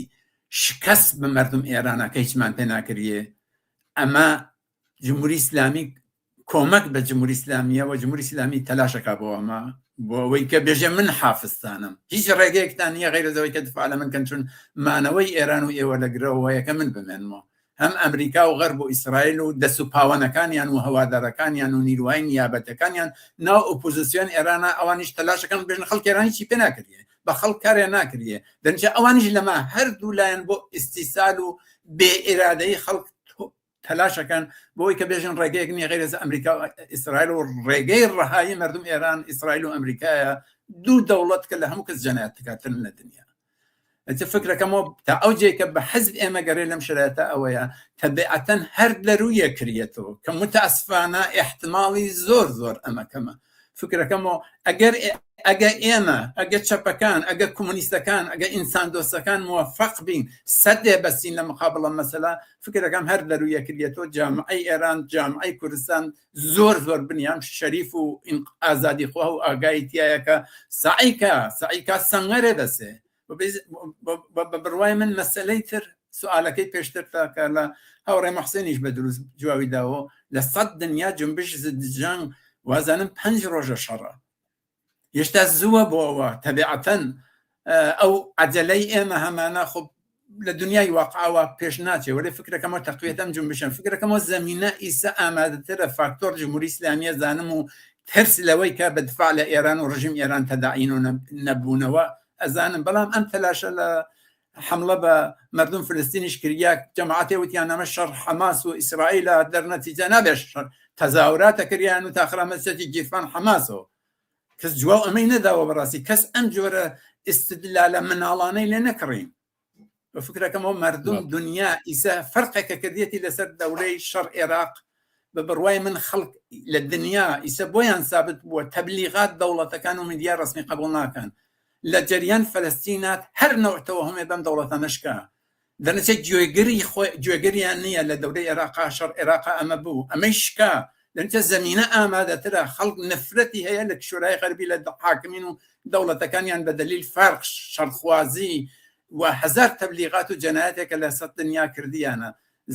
شکست بە مردم ئێرانە کە هیچمان پێ ناکریە ئەمە جمهوری ئیسلامی کۆمەک بە جمهوری ئیسلامیە و جمهوری ئیسلامی تەلاشەکە بۆ ئەمە بۆ ئەوەی کە بێژە من حافستانم هیچ ڕێگەیەکتان نییە غیرەوەی کە دفاع لە من کەن چون مانەوەی ئێران و ئێوە لەگرەوەیە کە من بمێنمەوە هەم ئەمریکا و غەرب و ئیسرائیل و دەست و پاوانەکانیان و هەوادارەکانیان و نیروهای نیابەتەکانیان ناو ئۆپۆزیسیۆن ئێرانە ئەوانیش تەلاشەکەن بێژن خەڵک ئێرانی چی پێ ناکردیە بە خەڵک کارێ ناکردیە دەنجە ئەوانیش لەما هەردوو لایەن بۆ ئیستیسال و بێ ئێرادەی خەڵک تەلاشەکەن بۆی کە بێژن ڕێگەیەک نیە غیر لە ئەمریکا و ئیسرائیل و ڕێگەی ڕەهایی مردم ئێران ئیسرائیل و ئەمریکایە دوو دەوڵەت کە لە هەموو کەس جەنایەت دەکاتن لە دنیا ئەتە فکرەکەمەوە تا ئەوجێ کە بە حەزب ئێمە گەڕێ لەم شرایەتە ئەوەیە تەبیعەتەن هەر لە ڕوویە کریێتەوە کە متەئەسفانە احتماڵی زۆر ئەمەکەمە فکرەکەمەوە ئەگە ئێمە ئەگە چەپەکان ئەگە کۆمونیستەکان ئەگە ئینسان دۆستەکان موفق بین سەدێ بەسین لە مقابڵە مەسەلا فکرەکەم هەر لە ڕوویە کریێتەوە جامعەی ئێران جامعەی کوردستان زۆر بنیام شەریف و ئازادی خوا و ئاگایی تایە کە سعیکە سەنگەرێ دەسێ بە بڕوای من مەسەلەی تر سوالەکەی پێشتر تاکە لە هاوڕێ مەحسێنیش بە دروست جواوی داوە لە 100 دنیا جنبش زدجان وازانم 5 ڕۆژە شەڕە هێشتا زووە بۆ ئەوە تەبیعەتەن ئەو عەجەلەی ئێمە هەمانە خب لە دنیای واقعەوە پێش ناچێ وەرێ فکرەکەمەوە تەقویەتەم جنبشن فکرەکەمەوە زەمینە ئیسا ئامادەترە فاکتۆر جمهوری ئیسلامیە زانم و ترس لەوەی کە بە دفاع لە ئێران و ڕژیم ئێران تەداعین و نەبوونەوە ئەزانم بەڵام ئەم تەلاشە لە حملە بە مردم فلستینیش کردیا جەماعەتێ وتیان ئەمە شەڕ حەماس و ئیسرائیلە دەرنەتیجە نابێت تەزاوراتە کردیان و تاخرا مەسەتی گیرفان حەماسەوە کەس جواب ئەمەی نەداوە بەڕاستی کەس ئەم جۆرە ئستدلالە مناڵانەی لێ نەکڕین بە فکرەکەمەوە مردم دنیا ئیسا فەرقێکە کردێتی لەسەر دەورەی شەڕ عێراق بە بڕوای من خەڵک لە دنیا ئیسا بۆیان ثابت بووە تەبلیغات دەوڵەتەکان و میدیا ڕسمی قبول ناکەن لە جەریان فەلەستینات هەر نەوەتەوە هەمێ بەم دەوڵەتانەشکە دەنەچێت گوێگریان نییە لە دەورەی عێراقا شەڕ عێراقا ئەمە بوو ئەمەی شکا دەنچە زەمینە ئامادەترە خەڵک نفرەتی هەیە لە شورای غەربی لە حاکمین و دەوڵەتەکانیان بە دەلیل فەرق شەڕخوازی و هەزار تەبلیغات و جەنایەتێکە لە سەد دنیا کردیانە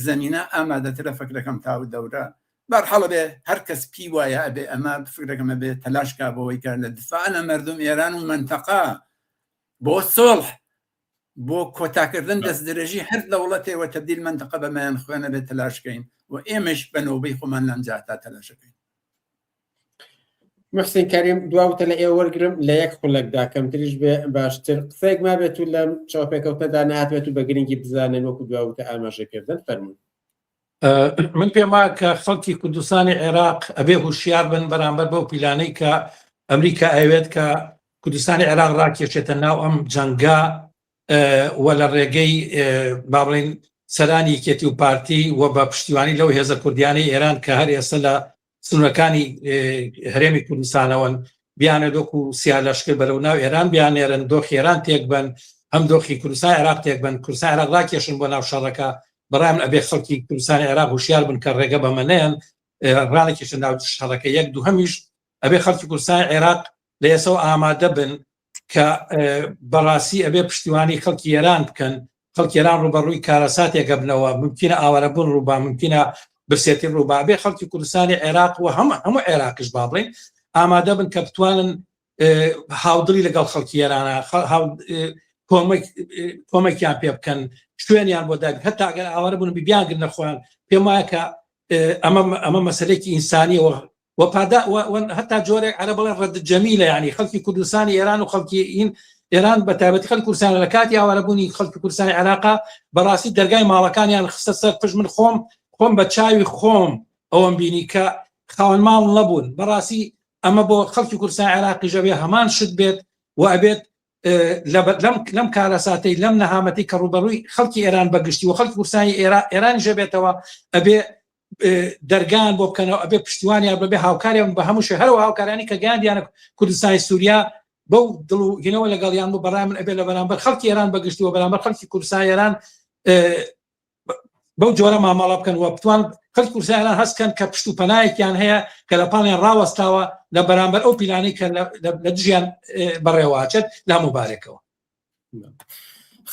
زەمینە ئامادەترە فکرەکەم تاو دەورە بەرحەڵە بێ هەر کەس پی وایە ئەبێ ئەمە فکرەکەمە بێ تەلاشکا بەوەی کە لە دفاع لە مردم ئێران و منتەقا بۆ سۆڵح بۆ کۆتاکردن دەست درێژی هەر دەوڵەتێوە تەبدیل منتەقە بەمایان خوێنە بێت تەلاشکەین و ئێمەش بەنەوەی خۆمان لەمجاتا تەلاشەکەین محسن کەریم دواوتە لە ئێوە وەرگرم لە یەک خولەکدا کەمتریش بێ باشتر قسەیەک ما بێت و لەم چاوپێکەوتەدا نهاتوێت و بە گرنگی بزانن وەکو دواوتە ئاماژەکردن فەرموون من پێما کە خەڵکی کوردستانی عێراق ئەبێ هوشیار بن بەرامبەر بەو پیلانەی کە ئەمریکا ئەوێت کە کوردستانی عێراق ڕاکێشێتە ناو ئەم جەنگا وە لە ڕێگەی با بڵێن سەرانی یەکێتی و پارتی و بە پشتیوانی لەو هێزە کوردیانەی ئێران کە هەر ئێستا لە سنوورەکانی هەرێمی کوردستانەوەن بیانە دۆک و سیالەشکر بەرەو ناو ئێران بیانێرن دۆخی ئێران تێک بن هەم دۆخی کوردستان عێراق تێک بن کوردستان عێراق ڕاکێشن بۆ ناو شەڕەکە بەڕای من ئەبێ خەڵکی کوردستانی عێراق هوشیار بن کە ڕێگە بەمەنەیەن ڕانێکیشن ناو شەڕەکە یەک دوو هەمیش ئەبێ خەڵکی کوردستانی عێراق لە ئێسەوە ئامادە بن کە بەڕاستی ئەبێ پشتیوانی خەڵکی ئێران بکەن. خەڵکی ئێران ڕوبەڕووی کارەساتێکە بنەوە، ممکنە ئاوارەبوون ڕووبا، ممکنە برسێتی ڕووبا. بێ خەڵکی کوردستانی عێراق و هەموو عێراقش با بڵێن ئامادە بن کە بتوانن هاودڵی لەگەڵ خەڵکی ئێرانە کۆمەکیان پێ بکەن، شوێنیان بۆ دابێت، هەتا ئەگەر ئاوارە بوون بیانگرنە خۆیان. پێم وایە کە ئەمە مەسەلەیەکی ئینسانیەوە هەتا جۆرێک عەرە بڵێن ڕەد جەمیلە، یعنی خەڵکی کوردستانی ئێران و خەڵکی ئێران بە تایبەتی خەڵکی کوردستان لە کاتی ئاوارەبوونی خەڵکی کوردستانی عێراقا بەڕاستی دەرگای ماڵەکانیان خستە سەر پشت. من خۆم بە چاوی خۆم ئەوەم بینی کە خاوەن ماڵ نەبوون. بەڕاستی ئەمە بۆ خەڵکی کوردستانی عێراقی ژەبێ هەمان شت بێت و ئەبێت لەم کارەساتەی لەم نەهامەتی کە ڕوبەڕووی خەڵکی ئێران بەگشتی و خەڵکی کوردستانی ئێرانی ژەبێتەوە ئەبێ دەرگان بۆ بکەنەوە، ئەبێ پشتیوانیان بەبێ هاوکاریان بە هەموو شوێ، هەروە هاوکارانی کە گەیاندیانە کوردستانی سووریا بەو دڵوهینەوە لەگەڵیان بوو بەڕای من ئەبێ لە بەرامبەر خەڵکی ئێران بەگشتی و بەرامبەر خەڵکی کوردستانی ئێران بەو جۆرە ماماڵە بکەن و بتوان خەڵکی کوردستانی ئێران هەستکەن کە پشت و پەنایەکیان هەیە کە لە پاڵیان ڕاوەستاوە لە بەرامبەر ئەو پیلانەی کە لە دژیان بەڕێواچێت لە هەموو بارێکەوە.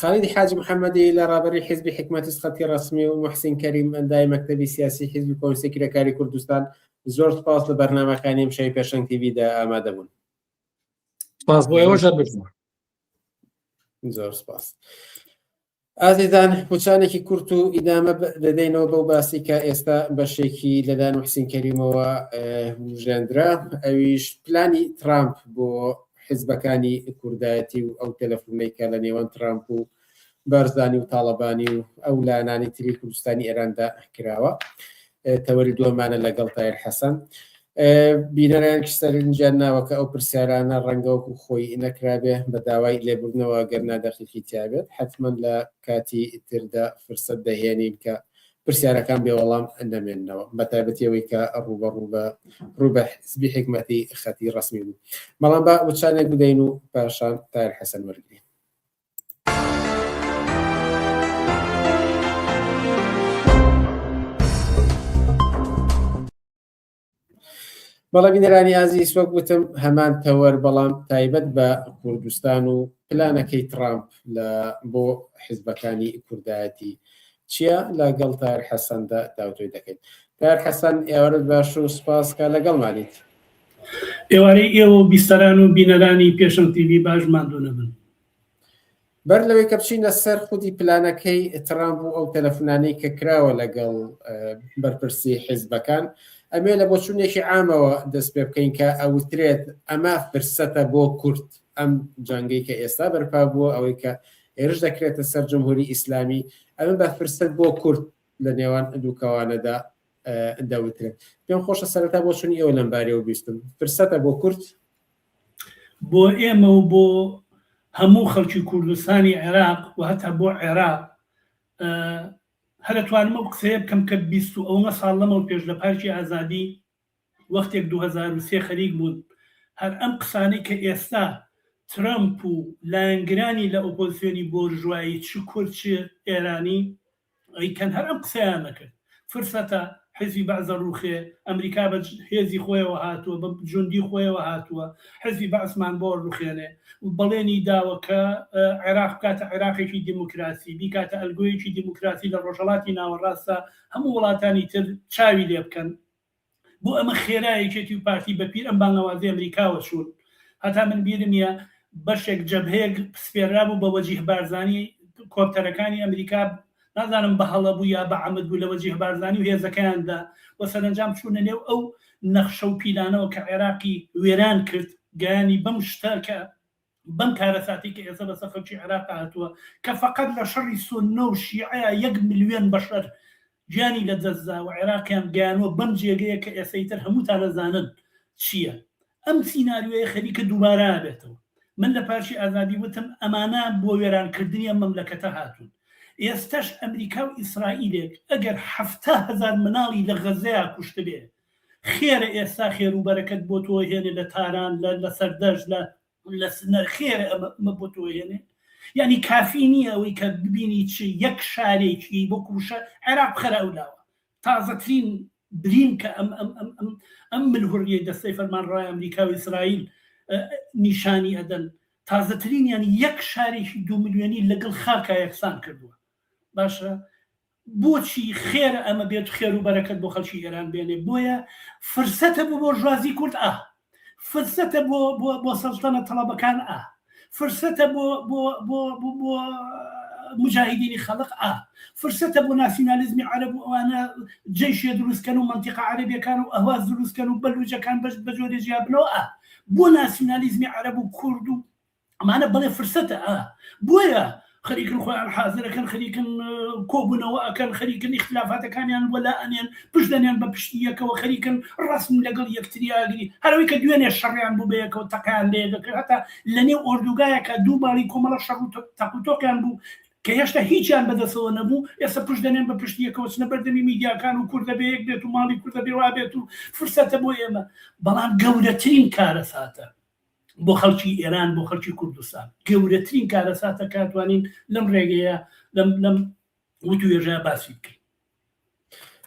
خالد حاج محمدی لە ڕابەری حیزبی حکمەتی سخەتی ڕسمی و محسین کەریم ئەندای مەکتەبی سیاسی حیزبی کۆنگرێسی کرێکاری کوردستان، زۆر سپاس لە بەرنامەکانی ئەمشەوی پێشەنگ تیڤیدا ئامادە بوون. سپاس بۆ ئێوە ژەر بچوە. زۆر سپاس. ئازیزان، پوچانێکی کورت و ئیدامە دەدەینەوە بەو باسی کە ئێستا بەشێکی لەدان محسین کەریمەوە ژێندرا، ئەویش پلانی ترامپ بۆ حیزبەکانی کوردایەتی و ئەو تەلەفۆنەی کە لە نێوان ترامپ و بەرزانی و تاڵەبانی و ئەو لانانی تری کوردستانی ئێراندا کراوە. تەوەری دووەمانە لەگەڵ تایر حەسەن. بینەران کشتەرنجیان ناوە کە ئەو پرسیارانە ڕەنگەوەکو خۆی نەکرابێ بە داوای لێبوردنەوە گەر نادەخیکی تیابێت، حتمما لە کاتی تردا فرسەت دەهێنین کە پرسیارەکان بێوەڵام نەمێننەوە، بە تایبەتیەوەی کە ڕوبە حیزبی حکمەتی خەتی ڕسمی بوو. بەڵام با وچانێک بدەین و پاشان تایر حەسەن وەرگرین. بەڵام بینەرانی ئازیز، وەک گوتم هەمان تەوەر بەڵام تایبەت بە کوردستان و پلانەکەی ترامپ بۆ حیزبەکانی کوردایەتی چییە لەگەڵ تایر حەسەندا داوتۆی دەکەین. تایر حەسەن، ئێوارت باش و سپاس کە لەگەڵمانیت. ئێوارەی ئێوە و بیستەران و بینەرانی پێشەنگ تیڤی باش ماندوو نەبن. بەر لەوەی کە بچینە سەر خودی پلانەکەی ترامپ و ئەو تەلەفۆنانەی کە کراوە لەگەڵ بەرپرسی حیزبەکان، ئەمێ لە بۆچوونێکی عامەوە دەست پێ بکەین کە ئەوترێت ئەمە فرسەتە بۆ کورد. ئەم جانگەی کە ئێستا بەرپا بووە، ئەوەی کە ئێرش دەکرێتە سەر جمهوری ئیسلامی، ئەمە بە فرسەت بۆ کورد لە نێوان دووکەوانەدا دەوترێت. پێم خۆشە سەرەتا بۆچوونی ئێوە لەم بارەیەوە بیستم. فرسەتە بۆ کورد بۆ ئێمە و بۆ هەموو خەڵکی کوردستانی عێراق و هەتا بۆ عێراق. هەر توانمە قسەیە بکەم کە 21 ساڵ لەمەوە پێش لە پارکی ئازادی وەختێک 2023 خەریک بوون، هەر ئەم قسانەی کە ئێستا ترامپ و لایەنگرانی لە ئۆپۆزیسیۆنی بۆرژوایی چ کورد چ ئێرانی ئەیکەن، هەر ئەم قسەیان نەکرد. فرسەتە حزبی بەعزە ڕوخێ، ئەمریکا بە هێزی خۆیەوە هاتووە، بە جوندی خۆیەوە هاتووە، حزبی بەعسمان بۆ ڕوخێنێ و بەڵێنی داوە کە عێراق بکاتە عێراقێکی دیموکراسی، بیکاتە ئەلگۆیەکی دیموکراسی لە ڕۆژهەڵاتی ناوەڕاستە هەموو وڵاتانی تر چاوی لێ بکەن. بۆ ئەمە خێرایەکێتی و پارتی بەپیر ئەم بانگەوازی ئەمریکاوە چوون. هەتا من بیرمیە بەشێک جەبهەیەک سپێرا بوو بە وەجیه بارزانی کۆپتەرەکانی ئەمریکا، نازانم بە هەڵە بوو یا بە عەمد بوو لە وەجیه بارزانی و هێزەکەیاندا و سەرنجام چوونە نێو ئەو نەخشە و پیلانەوە کە عێراقی وێران کرد، گیانی بەم شتە کە بەم کارەساتی کە ئێستا بەسەر خەڵکی عێراق هاتووە کە فەقەت لە شەڕی سونە و شیعەیە 1 ملیۆن بەشەر گیانی لە دەستدا و عێراقیان گیانوە بەم جێگەیە کە ئێستەیتر هەمووتان دەزانن چییە. ئەم سیناریۆیە خەریکە دووبارە بێتەوە. من لە پارچی ئازادی وتم ئەمانە بۆ وێرانکردنی ئەم مەملەکەتە هاتوون. ئێستاش ئەمریکا و ئیسرائیلێک ئەگەر 70,000 مناڵی لە غەزەیە کوشت بێ، خێرە ئێستا خێر و بەرەکەت بۆ تۆ هێنێ لە تاران لە سەردەژ لە سنەر، خێرە ئەمە بۆ تۆ هێنێ. یعنی کافی نییە ئەوەی کە ببینی چ یەک شارێکی بۆ کوشە عێراق بخەرە ئەولاوە. تازەترین برین کە ئەم ملهوڕیە دەستەی فەرمانڕای ئەمریکا و ئیسرائیل نیشانی ئەدەن تازەترینیان یەک شارێکی 2 ملیۆنی لەگەڵ خاکە یەکسان کردووە. باشە بۆچی خێرە ئەمە بێت خێر و بەرەکەت بۆ خەڵکی ئێران بێنێ؟ بۆیە فرسەتە بۆ ژوازی کورد فرسەتە بۆ سەڵتەنە تەڵەبەکان فرسەتە بۆ مجاهدینی خەڵق فرسەتە بۆ ناسیۆنالیزمی عەرەب و ئەوانە جەیشێ دروستکەن و مەنتیقە عەرەبیەکان و ئەهواز دروستکەن و بەلوجەکان بە جۆرێ ژیابنەوە بۆ ناسیۆنالیزمی عەرەب و کورد و ئەمانە بەڵێ فرسەتە بۆیە خەریکن خۆیان حازرەکەن خەریکن کۆبوونەوە ئەکەن خەریکن اختلافاتەکانیان وەلا ئەنێن پشت دەنێن بە پشتیەکەەوە خەریکن ڕسم لەگەڵ یەکتریاگری هەروەی کە دوێنێ شەڕیان بوو بەیەکەوە تەقیان لێ دەکرد هەتا لەنێو ئۆردوگایەکە دوو باڵی کۆمەڵە شەڕ و تەقوتۆقیان بوو کە هێشتا هیچیان بەدەستەوە نەبوو ئێستا پشت دەنێن بە پشتیەکەوە چنە بەردەمی میدیاکان و کوردە بەیەک بێت و ماڵی کوردە بێوا بێت و فرسەتە بۆ ئێمە. بەڵام گەورەترین کارەساتە بۆ خەڵکی ئێران بۆ خەڵکی کوردستان گەورەترین کارەساتە کاتوانین لەم ڕێگەیە لەم وتوێژە باسی بکەین.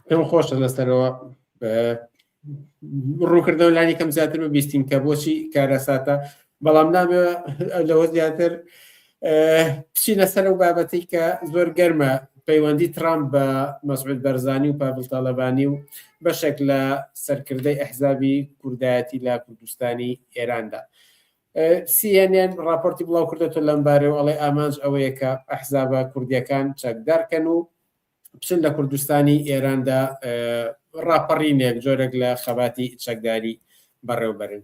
پێم خۆشە لەسەرەوە ڕووکردنەوە لانی کەم زیاتر ببیستیم کە بۆچی کارەساتە، بەڵام نابێ لەوە زیاتر بچینە سەر و بابەتی کە زۆر گەرمە پەیوەندی ترامپ بە مەسعود بەرزانی و پاڤڵ تاڵەبانی و بەشێک لە سەرکردەی ئەحزابی کوردایەتی لە کوردستانی ئێراندا. CNN راپۆرتی بڵاو کردێتە لەم بارەوە ئەڵێ ئامانج ئەوەیە کە ئەحزابە کوردیەکان چەکدارکەن و بچن لە کوردستانی ئێراندا ڕاپەڕینێک جۆرێک لە خەباتی چەکداری بەڕێوەبەرن.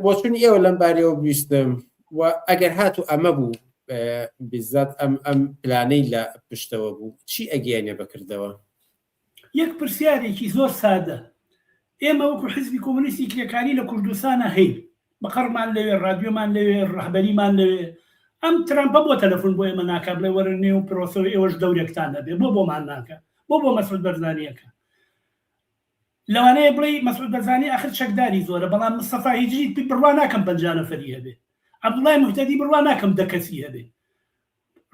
بۆچون ئێوە لەم بارەوە بیستم و ئەگەر هاتو ئەمە بوو بزات ئەم پلانەی لە پشتەوە بوو چی ئەگەیانێ بکردەوە؟ یەک پرسیارێکی زۆر سادە. ئێمە وەکو حیزبی کۆمونیستی کرێکاری لە کوردستانە هەین، بەقەرمان لەوێ، ڕادیۆمان لەوێ، ڕەهبەریمان لەوێ. ئەم ترامپە بۆ تەلەفۆن بۆ ئێمە ناکا بڵێ وەرە نێو پرۆسەوە ئێوەش دەورێکتان نەبێ، بۆمان ناکە، بۆ مەسعود بەرزانیەکە. لەوانەیە بڵێ مەسعود بەرزانی ئاخر چەکداری زۆرە، بەڵام مستەفا هیجری بڕوا ناکەم 50 نەفەری هەبێ، عەبدوڵای موحتەدی بڕوا ناکەم 10 کەسی هەبێ.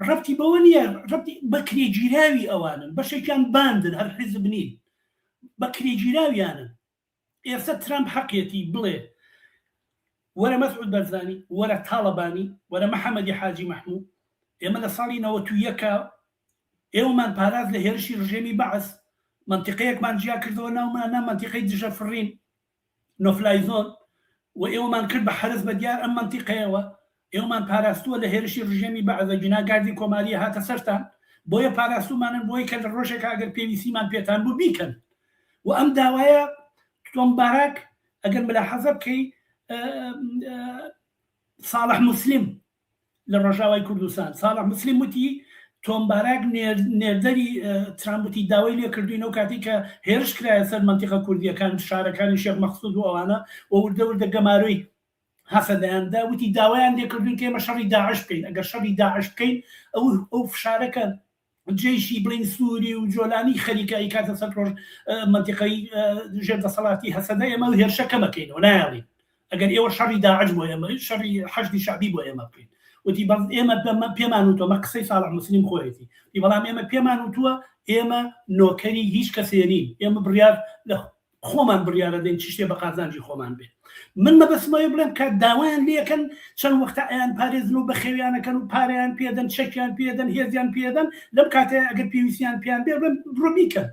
ڕەبتی بەوە نییە، ڕەبتی بە کرێگیراوی ئەوانن، بەشێکیان باندن هەر حیزب نین، بە کرێگیراویانن. ئێستا ترامپ حەقێتی بڵێ وەرە مەسعود بەرزانی، وەرە تاڵەبانی، وەرە محەممەدی حاجی مەحموود، ئێمە لە ساڵی 91 ئێوەمان پاراز لە هێرشی ڕژێمی بەعس، منتیقەیەکمان جیا کردەوە ناومانە منتیقەی دژە فڕین نۆفلای زۆن و ئێوەمان کرد بە حرز بە دیار ئەم منتیقەیەوە، ئێوەمان پاراستووە لە هێرشی ڕژێمی بەعزە جناگاردی کۆماریە هاتە سەرتان، بۆیە پاراستومانن بۆی کە لە ڕۆژێک ئەگەر پێویستیمان پێتان بوو بیکەن. و ئەم داوایە تۆم باراک ئەگەر ملاحەزە بکەی ساڵح موسلیم لە ڕۆژاوای کوردستان، ساڵح موسلیم وتی تۆم باراک نێردەری ترامپی داوای لێ کردوینەوە کاتی کە هێرش کرایە سەر منتیقە کوردیەکان شارەکانی شێخ مەقسوود و ئەوانە و وردەوردە گەماروی هەسەدایاندا وتی داوایان لێ کردوین کە ئێمە شەڕی داعش بکەین، ئەگەر شەڕی داعش بکەین ئەو فشارەکە جێشی بڵین سووری و جۆلانی خەریکایی کاتە سەر ڕۆژ منتیقەی ژێر دەسەڵاتی هەسەدا ئێمە هێرشەکە مەکەینەوە نایڵین، ئەگەر ئێوە شەڕی داعش بۆ ئێمە شەڕی حەشدی شعبی بۆ ئێمە بکەین. وتی ئێمە پێمان وتووە مە قسەی ساڵح موسلیم خۆیەتی، بەڵام ئێمە پێمان وتووە ئێمە نۆکەری هیچ کەسێنین، ئێمە بڕیار لە خۆمان بڕیارە دەین چی شتێ بە قازانجی خۆمان بێ. من مەبەسمەوەی بڵێم کە داوایان لێکەن چەند وەختە ئەیان پارێزن و بە خێویانەکەن و پارەیان پێدەن، چەکیان پێدەن، هێزیان پێدەن، لەم کاتەیە ئەگەر پێویستیان پێیان بێ بڵێم بڕۆ بیکەن.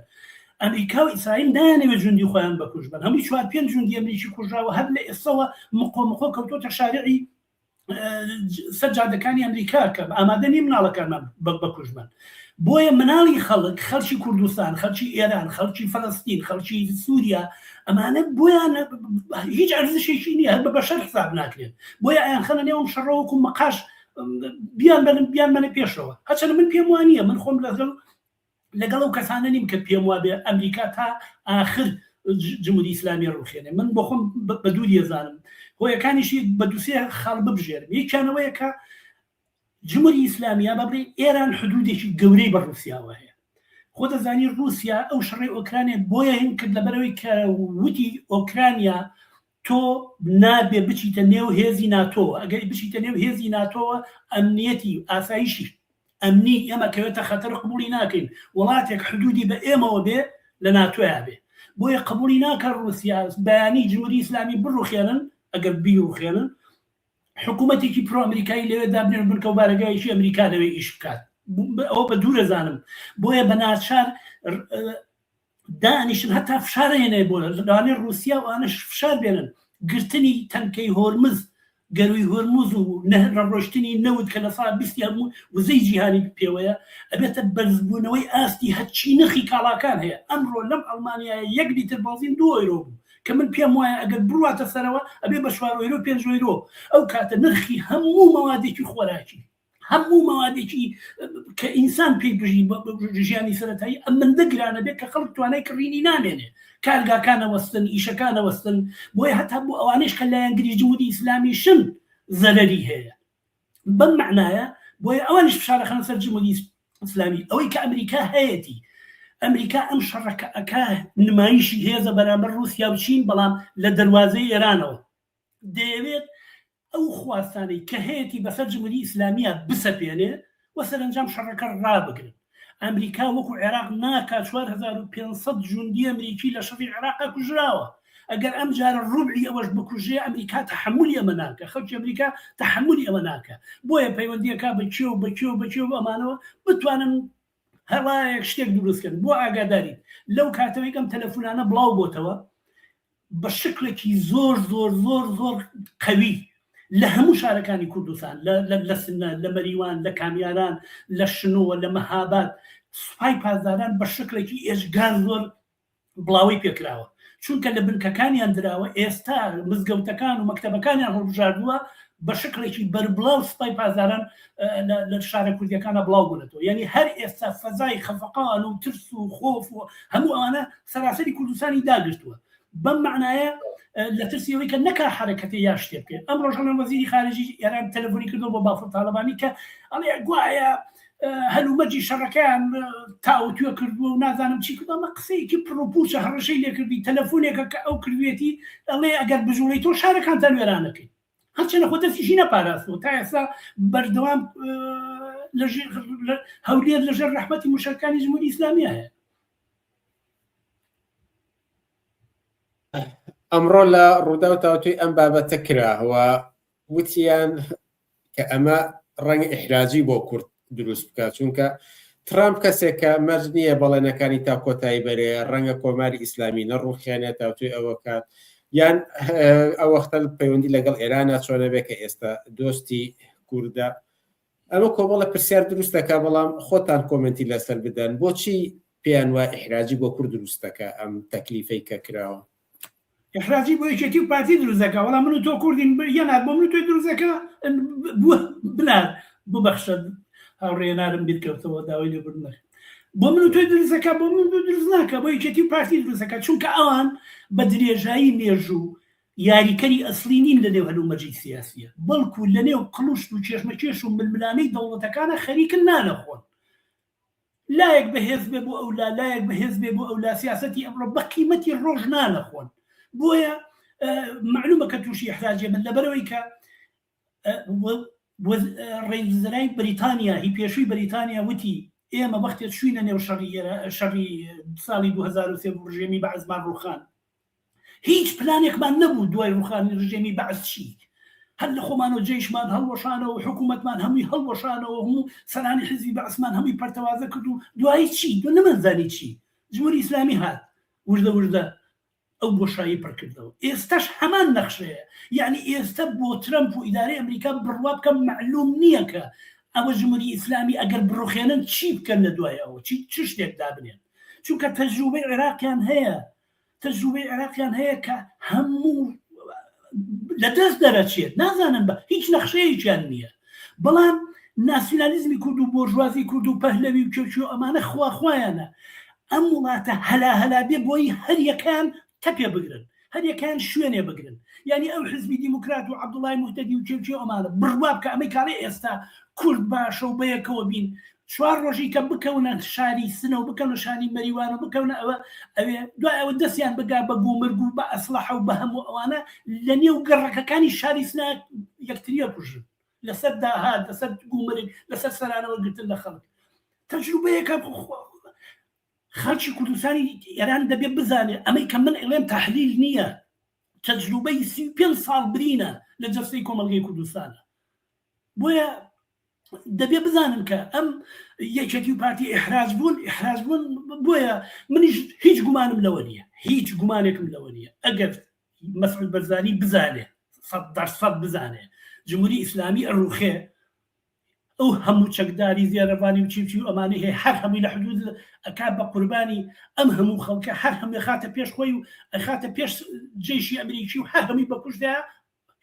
ئەمریکا و ئیسرائیل نایانەوێت جوندی خۆیان بکوژ بن، هەمووی 4-5 جوندی ئەمریکی کوژراوە، هەر لە ئێستەوە مقۆ کەوتۆتە شارعی سەجادەکانی ئەمریکا کە ئامادە نیم مناڵەکانمان بکوژ بن. بۆیە مناڵی خەڵک، خەڵکی کوردستان، خەڵکی ئێران، خەڵکی فەڵەستین، خەڵکی سووریا، ئەمانە بۆیان هیچ ئەرزشێکی نییە، هەر بە بەشەر حساب ناکرێت، بۆیە ئەیان خەنە نێوم شەڕەوەکو مەقاش بیان بمەنە پێشەوە. هەچەنە من پێم وانە من خۆم لەگەڵ ئەو کەسانە نیم کە پێم وابێ ئەمریکا تا ئاخر جمهوری ئیسلامی ڕوخێنێ. من بۆ خۆم بە دوور ێزانم هۆیەکانیشی بە دووسێ خاڵ ببژێرم. یەکیانەوەیە کە جمهوری ئیسلامیە بەبڕێ ئێران حدودێکی گەورەی بە رووسیاوە هەیە. خۆ دەزانی رووسیا ئەو شەڕی ئۆکرانیا بۆیە هین کرد لەبەرەوەی کە وتی ئۆکرانیا تۆ نابێ بچیتە نێو هێزی ناتۆ، ئەگەر بچیتە نێو هێزی ناتۆوە ئەمنیەتی ئاسایشی ئەمنی ئێمە کەوێتە خەتەر قبولی ناکەین، وڵاتێک حدودی بە ئێمەوە بێ لە ناتۆیا بێ. بۆیە قبولی ناکە رووسیا بەیانی جمهوری ئیسلامی بڕوخێنن ئەگەر بیڕوخێنن حکوومەتێکی پرۆ ئەمریکایی لەوێ دابنێن بنکە و بارەگایشی ئەمریکا لەوێ ئیش بکات ئەوە بە دوور دەزانم بۆیە بە ناچار دانیشن هەتا فشارە هێنێ بۆ لەوانێ رووسیا و ئانەش فشار بێنن گرتنی تەنکەی هۆرمز گەروی هۆرموز و ڕۆشتنی نەوت کە لە ساڵ 20 هەموو وزەی جیهانی پێوەیە ئەبێتە بەرزبوونەوەی ئاستی هەچی نرخی کاڵاکان هەیە ئەمڕۆ لەم ئەڵمانیا 1 لیتر بازین 2 ئۆیرۆ بوو کە من پێم وایە ئەگەر بڕاتە سەرەوە ئەبێ بە 4 ئۆیرۆ 5 ئۆیرۆ ئەو کاتە نرخی هەموو مەوادێکی خۆراکی هەموو مەوادێکی کە ئینسان پێی بژی ژیانی سەرەتایی ئەم من دەگرانە بێت کە خەڵک توانای کڕینی نامێنێ کارگاکانە وەستن ئیشەکانە وەستن بۆیە هەتا بۆ ئەوانش کە لایەنگری جمهوری ئیسلامی شن زەرەری هەیە بەم معنایە بۆیە ئەوانش فشارەخەنە سەر جمهوری ئیسلامی ئەوەی کە ئەمریکا هەیەتی ئەمریکا ئەم شەڕەکە ئەکا نمایشی هێزە بەرامبەر رووسیا و چین بەڵام لە دەواازەی ئێرانەوە دەیەوێت ئەو خواستانەی کە هەیەی بەسەر جمهوری ئیسلامیە بسەپێنێ و سەرنجام شەڕەکە ڕابگرن ئەمریکا وەکو عێراق ناکات 4500 جوندی ئەمریکی لە شەڕی عێراقا کوژراوە ئەگەر ئەم جارە ڕوبعی ئەوەش بکوژێ ئەمریکا تەحملی ئەمە ناکە خەڵکی ئەمریکا تەحملی ئەمە ناکە بۆیە پەیوەندیەکە بەکێ و ئەمانەوە بتوانن هەڵایەک شتێک دروستکەن بۆ ئاگاداریت لەو کاتەوەی ئەم تەلەفۆنانە بڵاو بۆتەوە بە شکلێکی زۆر زۆر زۆر زۆر قەوی لە هەموو شارەکانی کوردستان لە سنە لە مەریوان لە کامیاران لە شنووە لە مەهاباد سوپای پازداران بە شکلێکی ئێژگار زۆر بڵاوی پێکراوە چونکە لە بنکەکانیان دراوە ئێستا مزگەوتەکان و مەکتەبەکانیان هەڵبژاردووە بە شکلێکی بەربڵاو سوپای پازداران لە شارە کوردیەکانە بڵاو بوونەتەوە یعنی هەر ئێستا فەزای خەفەقان و ترس و خۆف و هەموو ئەوانە سەراسەری کوردستانی داگرتووە بەم معنایە لە ترسیەوەی کە نەکا حرەکەتی یا شتێ بکەێت ئەم ڕۆژانە وەزیری خارجی ئێران تەلەفۆنی کردو بۆ باخۆ تاالبانی کە ئەڵێ گوایە هەلومەجی شەڕەکەیان تاوتوێ کردووە و نازانم چی کردو ئەمە قسەیەکی پرۆپوچە هەڕەشەی لێکردی تەلەفۆنێکە کە ئەو کردوێتی ئەڵێ ئەگەر بژوڵی تۆ شارەکانتان وێرانەکەی هەرچەنە خۆ دەستیشی نەپاراستەوە تا ئێستا بەردەوام هەولێر لەژێر ڕەحمەتی موشەکانی جمهوری ئیسلامی هەیە ئەمڕۆ لە ڕوودا و تاوتوی ئەم بابەتە کراوە وتیان کە ئەمە ڕەنگە ئیحراجی بۆ کورد دروست بکات چونکە ترامپ کەسێکە مەرج نییە بەڵێنەکانی تا کۆتایی بەرێ ڕەنگە کۆماری ئیسلامی نەڕوخێنێت تاوتوی ئەوە کات یان ئەو وەختە پەیوەندی لەگەڵ ئێرانە چۆنە بێ کە ئێستا دۆستی کووردە ئەمە کۆمەڵە پرسیار دروستەکە بەڵام خۆتان کۆمنتی لەسەر بدەن بۆچی پێیان وای ئیحراجی بۆ کورد دروستەکە ئەم تەکلیفەی کە کراوە ئیحراجی بۆ یەکێتی و پارتی دروستەکە وەڵام من و تۆ کوردین یەنات بۆ من و تۆی دروستەکە بنار ببەخشە هاوڕێنارم بیرکەوتەوە داوای لێبوردن نەکە بۆ من و تۆی دروستەکە بۆ من دروست ناکە بۆ یەکێتی و پارتی دروستەکە چونکە ئەوان بە درێژایی مێژوو یاریکەری ئەسلی نین لە نێو هەلومەجی سیاسیە بەڵکو لە نێو قڵوشت و چێشمەکێش و ململانەی دەوڵەتەکانە خەریکن نانەخۆن لایەک بەهێز بێ بۆ ئەولا لایەک بەهێز بێ بۆ ئەولا سیاسەتی ئەمڕۆ بە قیمەتی ڕۆژ نانەخۆن بۆیە معلومە کە تووشی ئیحراجێ من لەبەرەوەی کە ڕێزەرای بریتانیا هی پێشووی بریتانیا وتی ئێمە وەختێک شوینە نێو شەڕی ساڵی 2003 ڕژێمی بەعزمان ڕوخان هیچ پلانێکمان نەبوو دوای ڕوخانی ڕژێمی بەعز چی هەر لە خۆمانەوە جێیشمان هەڵوەشانەوە و حکوومەتمان هەمووی هەڵوەشانەوە هەموو سەرانی حزبی بەعزمان هەمووی پەرتەوازە کرد و دوایی چی دو نەمەزانی چی جمهوری ئیسلامی هات وردە ئەو بۆشایی پڕکردەوە ئێستاش هەمان نەخشەیە یعنی ئێستا بۆ ترەمپ و ئیدارەی ئەمریکا بڕوا بکەم معلوم نییە کە ئەوە جمهوری ئیسلامی ئەگەر بڕوخێنن چی بکەن لە دوایەوە چ شتێک دابنێن چونکە تەجروبەی عێراقیان هەیە کە هەموو لەدەست دەرەچێت نازانم بە هیچ نەخشەیەکیان نییە بەڵام ناسیۆنالیزمی کورد و بۆژوازی کورد و پەهلەوی و کێچی و ئەمانە خواخوایانە ئەم وڵاتە هەلا بێ بۆی هەریەکان تەپێ بگرن هەریەکان شوێنێ بگرن یعنی ئەو حزبی دیموکرات و عەبدوڵای موحتەدی و کێچی و ئەمانە بڕوا بکە ئەمەی کاڵێ ئێستا کورد باشە و بەیەکەوە بین 4 ڕۆژی کە بکەونە شاری سنە و بکەونە شاری مەریوان و بکەونە ئەوێ دوای ئەوە دەستیان بگا بە گومرگ و بە ئەسلحە و بە هەموو ئەوانە لە نێو گەڕەکەەکانی شاری سنە یەکتریە کوژن لەسەر داهات لەسەر گومرگ لەسەر سەرانەوە گرتن لە خەڵک تەجروبەیەکە خەڵکی کوردستانی ئێران دەبێت بزانێت ئەمەی کە من ئەڵێم تحلیل نییە، تەجروبەی 35 ساڵ برینە لە جەلسەی کۆمەلگەی کوردستانە. بۆیە دەبێ بزانن کە ئەم یەکێتی و پارتی ئیحراج بوون بۆیە منیش هیچ گومانم لەوە نییە، هیچ گومانێکم لەوە نییە. ئەگەر مەسعود بەرزانی بزانێ 100% بزانێ جمهوری ئیسلامی ئەڕوخێ ئەو هەموو چەکداری زیێرەبانی و چی و ئەمانەی هەیە هەر هەمووی لە حدود ئەکات بە قوربانی ئەم هەموو خەڵکە هەر هەمووی خاتە پێش خۆی و ئەخاتە پێش جێشی ئەمریکی و هەر هەمووی بەکوشدا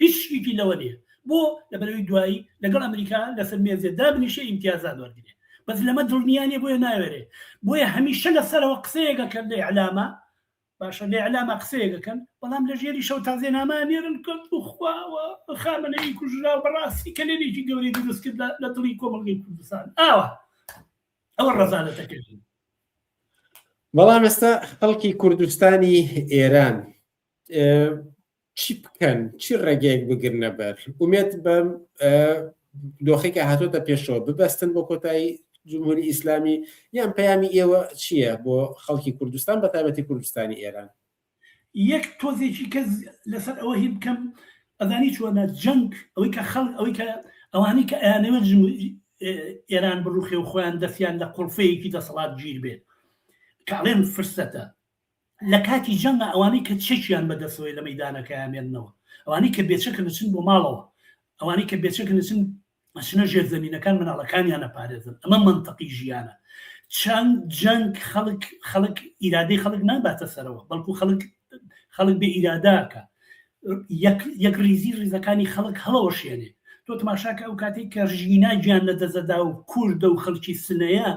هیچ شتێکی لەوە نییە. بۆ لەبەرەوەی دوایی لەگەڵ ئەمریکا لەسەر مێزێ دابنیشە ئیمتیازات وەرگێ، بەس لەمە دڵنیانێ بۆیە ناوێرێ. بۆیە هەمیشە لەسەرەوە قسەیەکەکەن لە ئیعلامە، باشە لە ئیعلامە قسەیەکەکەن، بەڵام لە ژێری شەو تازێنامانێرن کەوت و خواوە خامنەی کوژرا و بەڕاستی کەلێنێکی گەورەی دروست کرد لە دڵی کۆمەڵگەی کوردستان. ئەوە ڕەزانەتەکەی. بەڵام ئێستا خەڵکی کوردستانی ئێران چی بکەن، چی ڕێگەیەک بگرنە بەر؟ ومێت بەم دۆخێکە هاتۆتە پێشەوە ببەستن بۆ کۆتایی جمهوری ئیسلامی، یان پەیامی ئێوە چییە بۆ خەڵکی کوردستان بە تایبەتی کوردستانی ئێران؟ یەک تۆزێکی کەس لەسەر ئەوە هی بکەم، ئەزانی چۆنە جەنگ ئەوەی کە خەڵک ئەوەی کە ئەوانەی کە ئەیانەوە ئێران بڕوخێ و خۆیان دەستیان لە قوڵفەیەکی دەسەڵات گیر بێت کاڵێن فرسەتە لە کاتی جەنگە ئەوانەی کە چێکیان بەدەستەوەی لە مەیدانەکە یامێننەوە، ئەوانەی کە بێچەکە نچن بۆ ماڵەوە، ئەوانەی کە بێچەکە نچن ئەچنە ژێر زەمینەکان مناڵەکانیان نەپارێزن. ئەمە منتەقی ژیانە. چەند جەنگ خەڵک ئیرادەی خەڵک ناباتە سەرەوە، بەڵکو خەڵک بێ ئیراداکە یەک ریزەکانی خەڵک هەڵەوە شێنێ. تۆ تماشاکە ئەو کاتێک کە ژینا گیان لە دەزەدا و کوردە و خەڵکی سنەیە،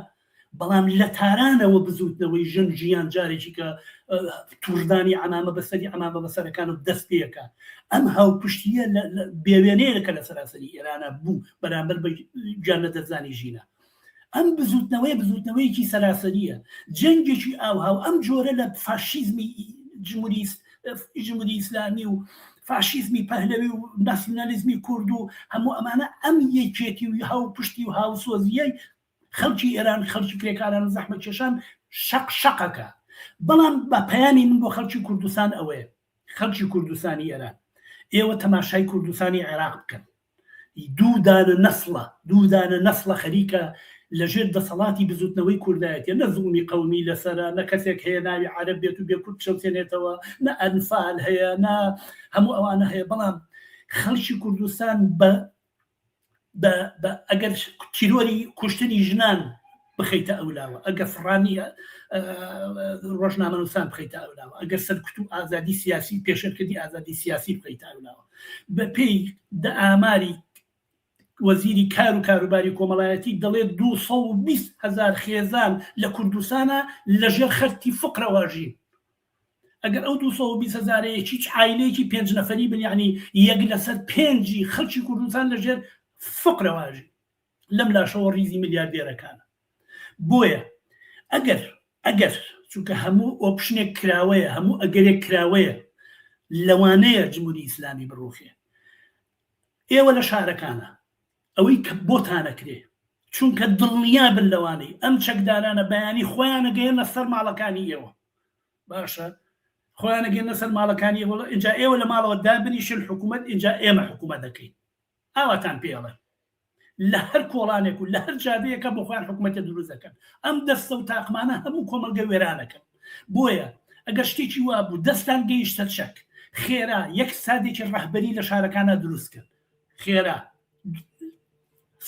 بەڵام لە تارانەوە بزوتنەوەی ژن ژیان جارێکی کە توردانی ئەمامە بەسەری ئەمامە بەسەرەکان و دەست پێەکە. ئەم هاو پشتیە بێوێنەیەکە لە سەراسەری ئێرانە بوو بەرامبەر بە گیان لە دەزانی ژینە. ئەم بزوتنەوەیەکی سەراسەریە، جەنگێکی ئاوهاو ئەم جۆرە لە فاشیزمی جمهوری ئیسلامی و فاشیزمی پەهلەوی و ناسیۆنالیزمی کورد و هەموو ئەمانە ئەم یەکێتی و هاو پشتی و هاو سۆزیەی خەڵکی ئێران خەڵکی کرێکاران زەحمەت کێشان شەقەکە. بەڵام بە پەیامی من بۆ خەڵکی کوردستان ئەوەیە، خەڵکی کوردستانی ئێران ئێوە تەماشای کوردستانی عێراق بکەن. دوو دانە نەسڵە خەریکە لەژێر دەسەڵاتی بزوتنەوەی کوردایەتە، نە زوڵمی قەومی لەسەرە، نە کەسێک هەیە ناوی عەرەب بێت و بێ کورد شەوتێنێتەوە، نە ئەنفال هەیە، نە هەموو ئەوانە هەیە. بەڵام خەڵکی کوردستان ئەگەر تیرۆری کوشتنی ژنان بخەیتە ئەولاوە، ئەگەر فڕانی ڕۆژنامەنووسان بخەیتە ئەولاوە، ئەگەر سەرکوت و ئازادی سیاسی پێشەرکردی ئازادی سیاسی بخەیتە ئەولاوە، بە پێی ئاماری وەزیری کار و کاروباری کۆمەڵایەتی دەڵێت 220,000 خێزان لە کوردستانە لەژێر خەرتی فقرەواژین. ئەگەر ئەو 220,000 هیچ عایلەیەکی 5 نەفەری بن، یعنی یەک لەسەر 5 خەڵکی کوردستان لەژێر فقرەواژی لەم لاشەوە ریزی ملیاردێرەکانە. بۆیە ئەگەر چونکە هەموو ئۆپشنێک کراوەیە، هەموو ئەگەرێک کراوەیە، لەوانەیە جمهوری ئیسلامی بڕوخێ. ئێوە لە شارەکانە ئەوەی کە بۆتانەکرێ، چونکە دڵنیا بن لەوانەی ئەم چەکدارانە بەیانی خۆیانە گەیەنە سەر ماڵەکانی ئێوە، باشە خۆیانە گەیەنە سەر ماڵەکانی ئێوە، اینجا ئێوە لە ماڵەوە دابنیشن حکوومەت، اینجا ئێمە حکوومەت دەکەین. ئاواتان پێڵێ لە هەر کۆڵانێک و لە هەر جادەیەکە بۆ خۆیان حکوومەتە دروست دەکەن. ئەم دەستە و تاقمانە هەموو کۆمەلگە وێرانەکەن. بۆیە ئەگەر شتێکی وا بوو دەستان گەیشتە چەک، خێرا یەک سادێکی ڕەهبەری لە شارەکانە دروست کرد، خێرا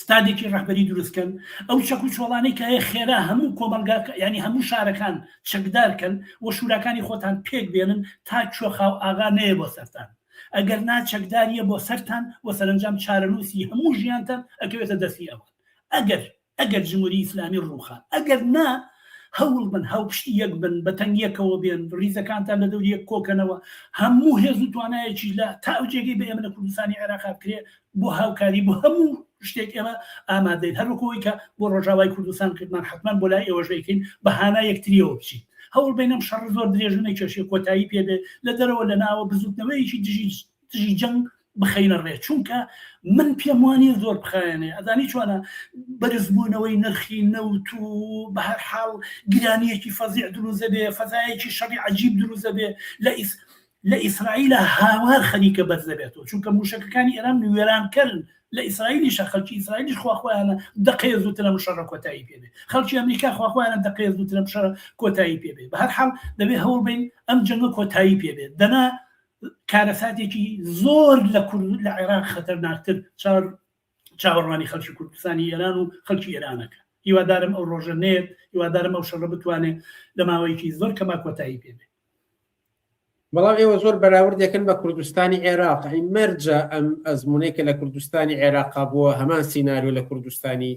ستادێکی ڕەهبەری دروستکەن، ئەو چەک و چۆڵانەی کە هەیە خێرا هەموو کۆمەلگا ینی هەموو شارەکان چەکدارکەن و شوراکانی خۆتان پێک بێنن تا کوێخاو ئاغا نەیە بۆ سەرتان. ئەگەر ناچەکداریە بۆ سەرتان و سەرنجام چارەنووسی هەموو ژیانتان ئەکەوێتە دەستی ئەوان. ئەگەر جمهوری ئیسلامی ڕووخان، ئەگەر نا هەوڵ بن هاوپشتی یەک بن، بەتەنگیەکەوە بێن، ڕیزەکانتان لە دەوری یەک کۆکەنەوە، هەموو هێز و توانایەکی لە تا ئەو جێگەی بە ئێمە لە کوردستانی عێراق بکرێ بۆ هاوکاری بۆ هەموو شتێک ئێمە ئامادەین. هەروەکەوەی کە بۆ ڕۆژاوای کوردستان کردمان حتمان بۆ لای ئێوەژەیکەین بەهانا یەکتریەوە بچین. هەوڵ بینەم شەڕ زۆر درێژنەی کێشێ کۆتایی پێبێ، لە دەرەوە لە ناوە بزوتنەوەیکی دژی جەنگ بخەینە ڕێ چونکە من پێم وانە زۆر بخایێنێ ئەزانی چۆنە بەرزبوونەوەی نرخی نەوت و بە هەر حاڵ گرانیەکی فەزیع دروزە بێ فەزایەکی شەڕی عەجیب دروزە بێ لە ئیسرائیلە هاوار خەریکە بەرزە بێتەوە چونکە موشەکەەکانی ئێران وێرانکردن لە ئیسرائیلیش خەڵکی ئیسرائیلیش خواخوایانە دقەیە زووتر لە شەڕە کۆتایی پێبێ خەڵکی ئەمریکا خواخوایانە دقەیە زووتر لە شەڕە کۆتایی پێبێ بە هەر حاڵ دەبێ هەوڵ بین ئەم جەنگە کۆتایی پێبێت دەنا کارەساتێکی زۆر لە عێراق خەتەرناکتر چاوەڕوانی خەڵکی کوردستانی ئێران و خەڵکی ئێرانەکە هیوادارم ئەو ڕۆژە نێت هیوادارم ئەو شەڕە بتوانێت لە ماوەیەکی زۆر کەما کۆتایی پێبێ بەڵام ئێوە زۆر بەراوردێکن بە کوردستانی عێراق مەرجە ئەم ئەزمونەی کە لە کوردستانی عێراقا بووە هەمان سیناریۆ لە کوردستانی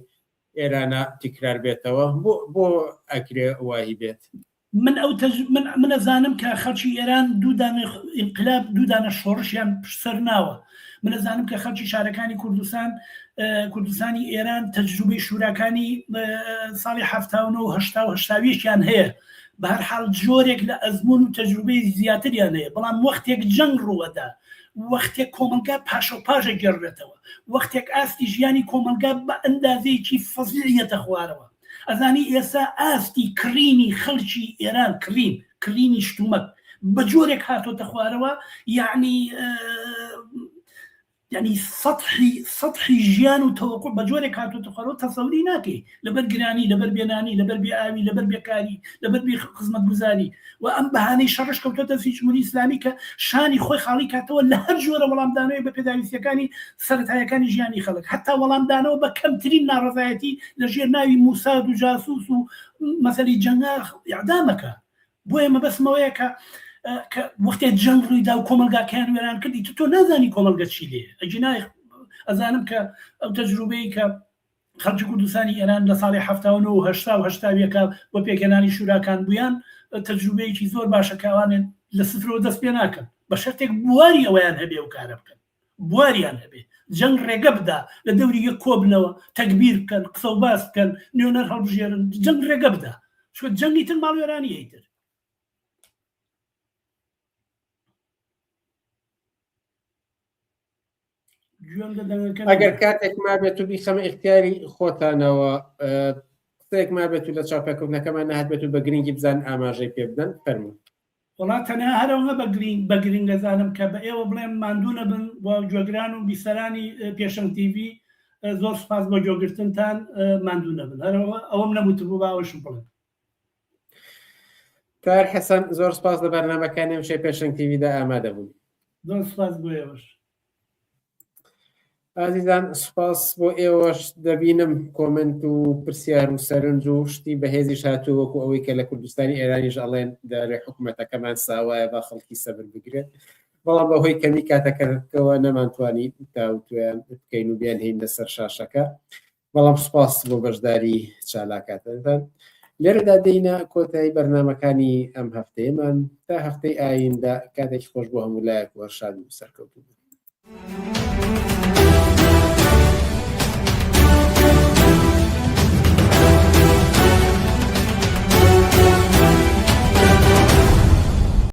ئێرانە تکرار بێتەوە بۆ ئەکرێ وایی بێت من ئەزانم کە خەڵکی ئێران دوودانە ئینقلاب دوودانە شۆڕشیان پشتسەر ناوە من ئەزانم کە خەڵکی شارەکانی کوردستانی ئێران تەجروبەی شوراکانی ساڵی 1970 هەیە بە هەر حاڵ جۆرێک لە ئەزمون و تەجروبەی زیاتریان هەیە بەڵام وەختێک جەنگ ڕووەدا وەختێک کۆمەلگا پاشە و پاژە گەڕێتەوە وەختێک ئاستی ژیانی کۆمەلگا بە ئەندازەیەکی فەزیلیەتە خوارەوە ئەزانی ئێستا ئاستی کڕینی خەڵکی ئێران کڕینی شتومەت بە جۆرێک هاتۆتە خوارەوە یعنی سەطحی ژیان و تەوەقع بە جۆرێک هاتۆتە خوارەوە تەسەوری ناکەی لەبەر گرانی لەبەر بێنانی لەبەر بێئاوی لەبەر بێکاری لەبەر بێ خزمەتگوزاری و ئەم بەهانەی شەڕش کەوتۆتە جمهوری ئیسلامی کە شانی خۆی خاڵی کاتەوە لە هەر جۆرە وەڵامدانەوەی بە پێداویستیەکانی سەرەتایەکانی ژیانی خەڵک حتا وەڵامدانەوە بە کەمترین ناڕەزایەتی لە ژێر ناوی موساد و جاسوس و مەسەلی جەنگا ئیعدامەکە بۆ ئێمە بەسمەوەیە کە وەختێ جەنگ ڕوویدا و کۆمەلگاکەیان وێران کردی تۆ نازانی کۆمەلگە چی لێ ئەجینای ئەزانم کە ئەو تەجروبەی کە خەڵکی کوردستانی ئێران لە ساڵی 1970 بۆ پێکێنانی شوراکان بوویان تەجروبەیەکی زۆر باشە کەوانێن لە سفرەوە دەست پێ ناکەن بە شەرتێک بواری ئەویان هەبێ و کارە بکەن بواریان هەبێ جەنگ ڕێگە بدا لە دەوری یەک کۆبنەوە تەکبیر بکەن قسە و باس بکەن نوێنەر هەڵبژێرن جەنگ ڕێگە بدا چۆ جەنگی تر ماڵوێرانی هەیتر ئەگەر کاتێک ما بێت و بیخەمە اختیاری خۆتانەوە قسەیەک ما بێت و لە چاپێککەوتنەکەمان نەهات بێت و بە گرنگی بزان ئاماژەی پێ بدەن فەرموون وڵات تەنها هەرەوە بە گرنگ دەزانم کە بە ئێوە بڵێم ماندوونە بن بۆ گوێگران و بیسەرانی پێشەنگ تیڤی زۆر سپاس بۆ گوێگرتنتان ماندوونە بن هەرەوە ئەوەم نەبووتر بوو باوەشم بڵێن کار حەسەن زۆر سپاس لە بەرنامەکانی ئەمشەی پێشەنگ تیڤیدا ئامادە بوون زۆر سپاس بۆ ئێوەش ئازیزان سپاس بۆ ئێوەش دەبینم کۆمنت و پرسیار و سەرنج و شتی بەهێزیش هاتوو وەکو ئەوەی کە لە کوردستانی ئێرانیش ئەڵێن دەرێ حکوومەتەکەمان ساوایە با خەڵکی سەبر بگرێت بەڵام بەهۆی کەمی کاتەکەەوە نەمانتوانی تاوتویان بکەین و بیان هین لەسەر شاشەکە بەڵام سپاس بۆ بەشداری چالاکاتەکان لێرەدا دێینە کۆتایی بەرنامەکانی ئەم هەفتەیەمان تا هەفتەی ئایندا کاتێکی خۆش بۆ هەموو لایەک وەرشاد و سەرکەوتوو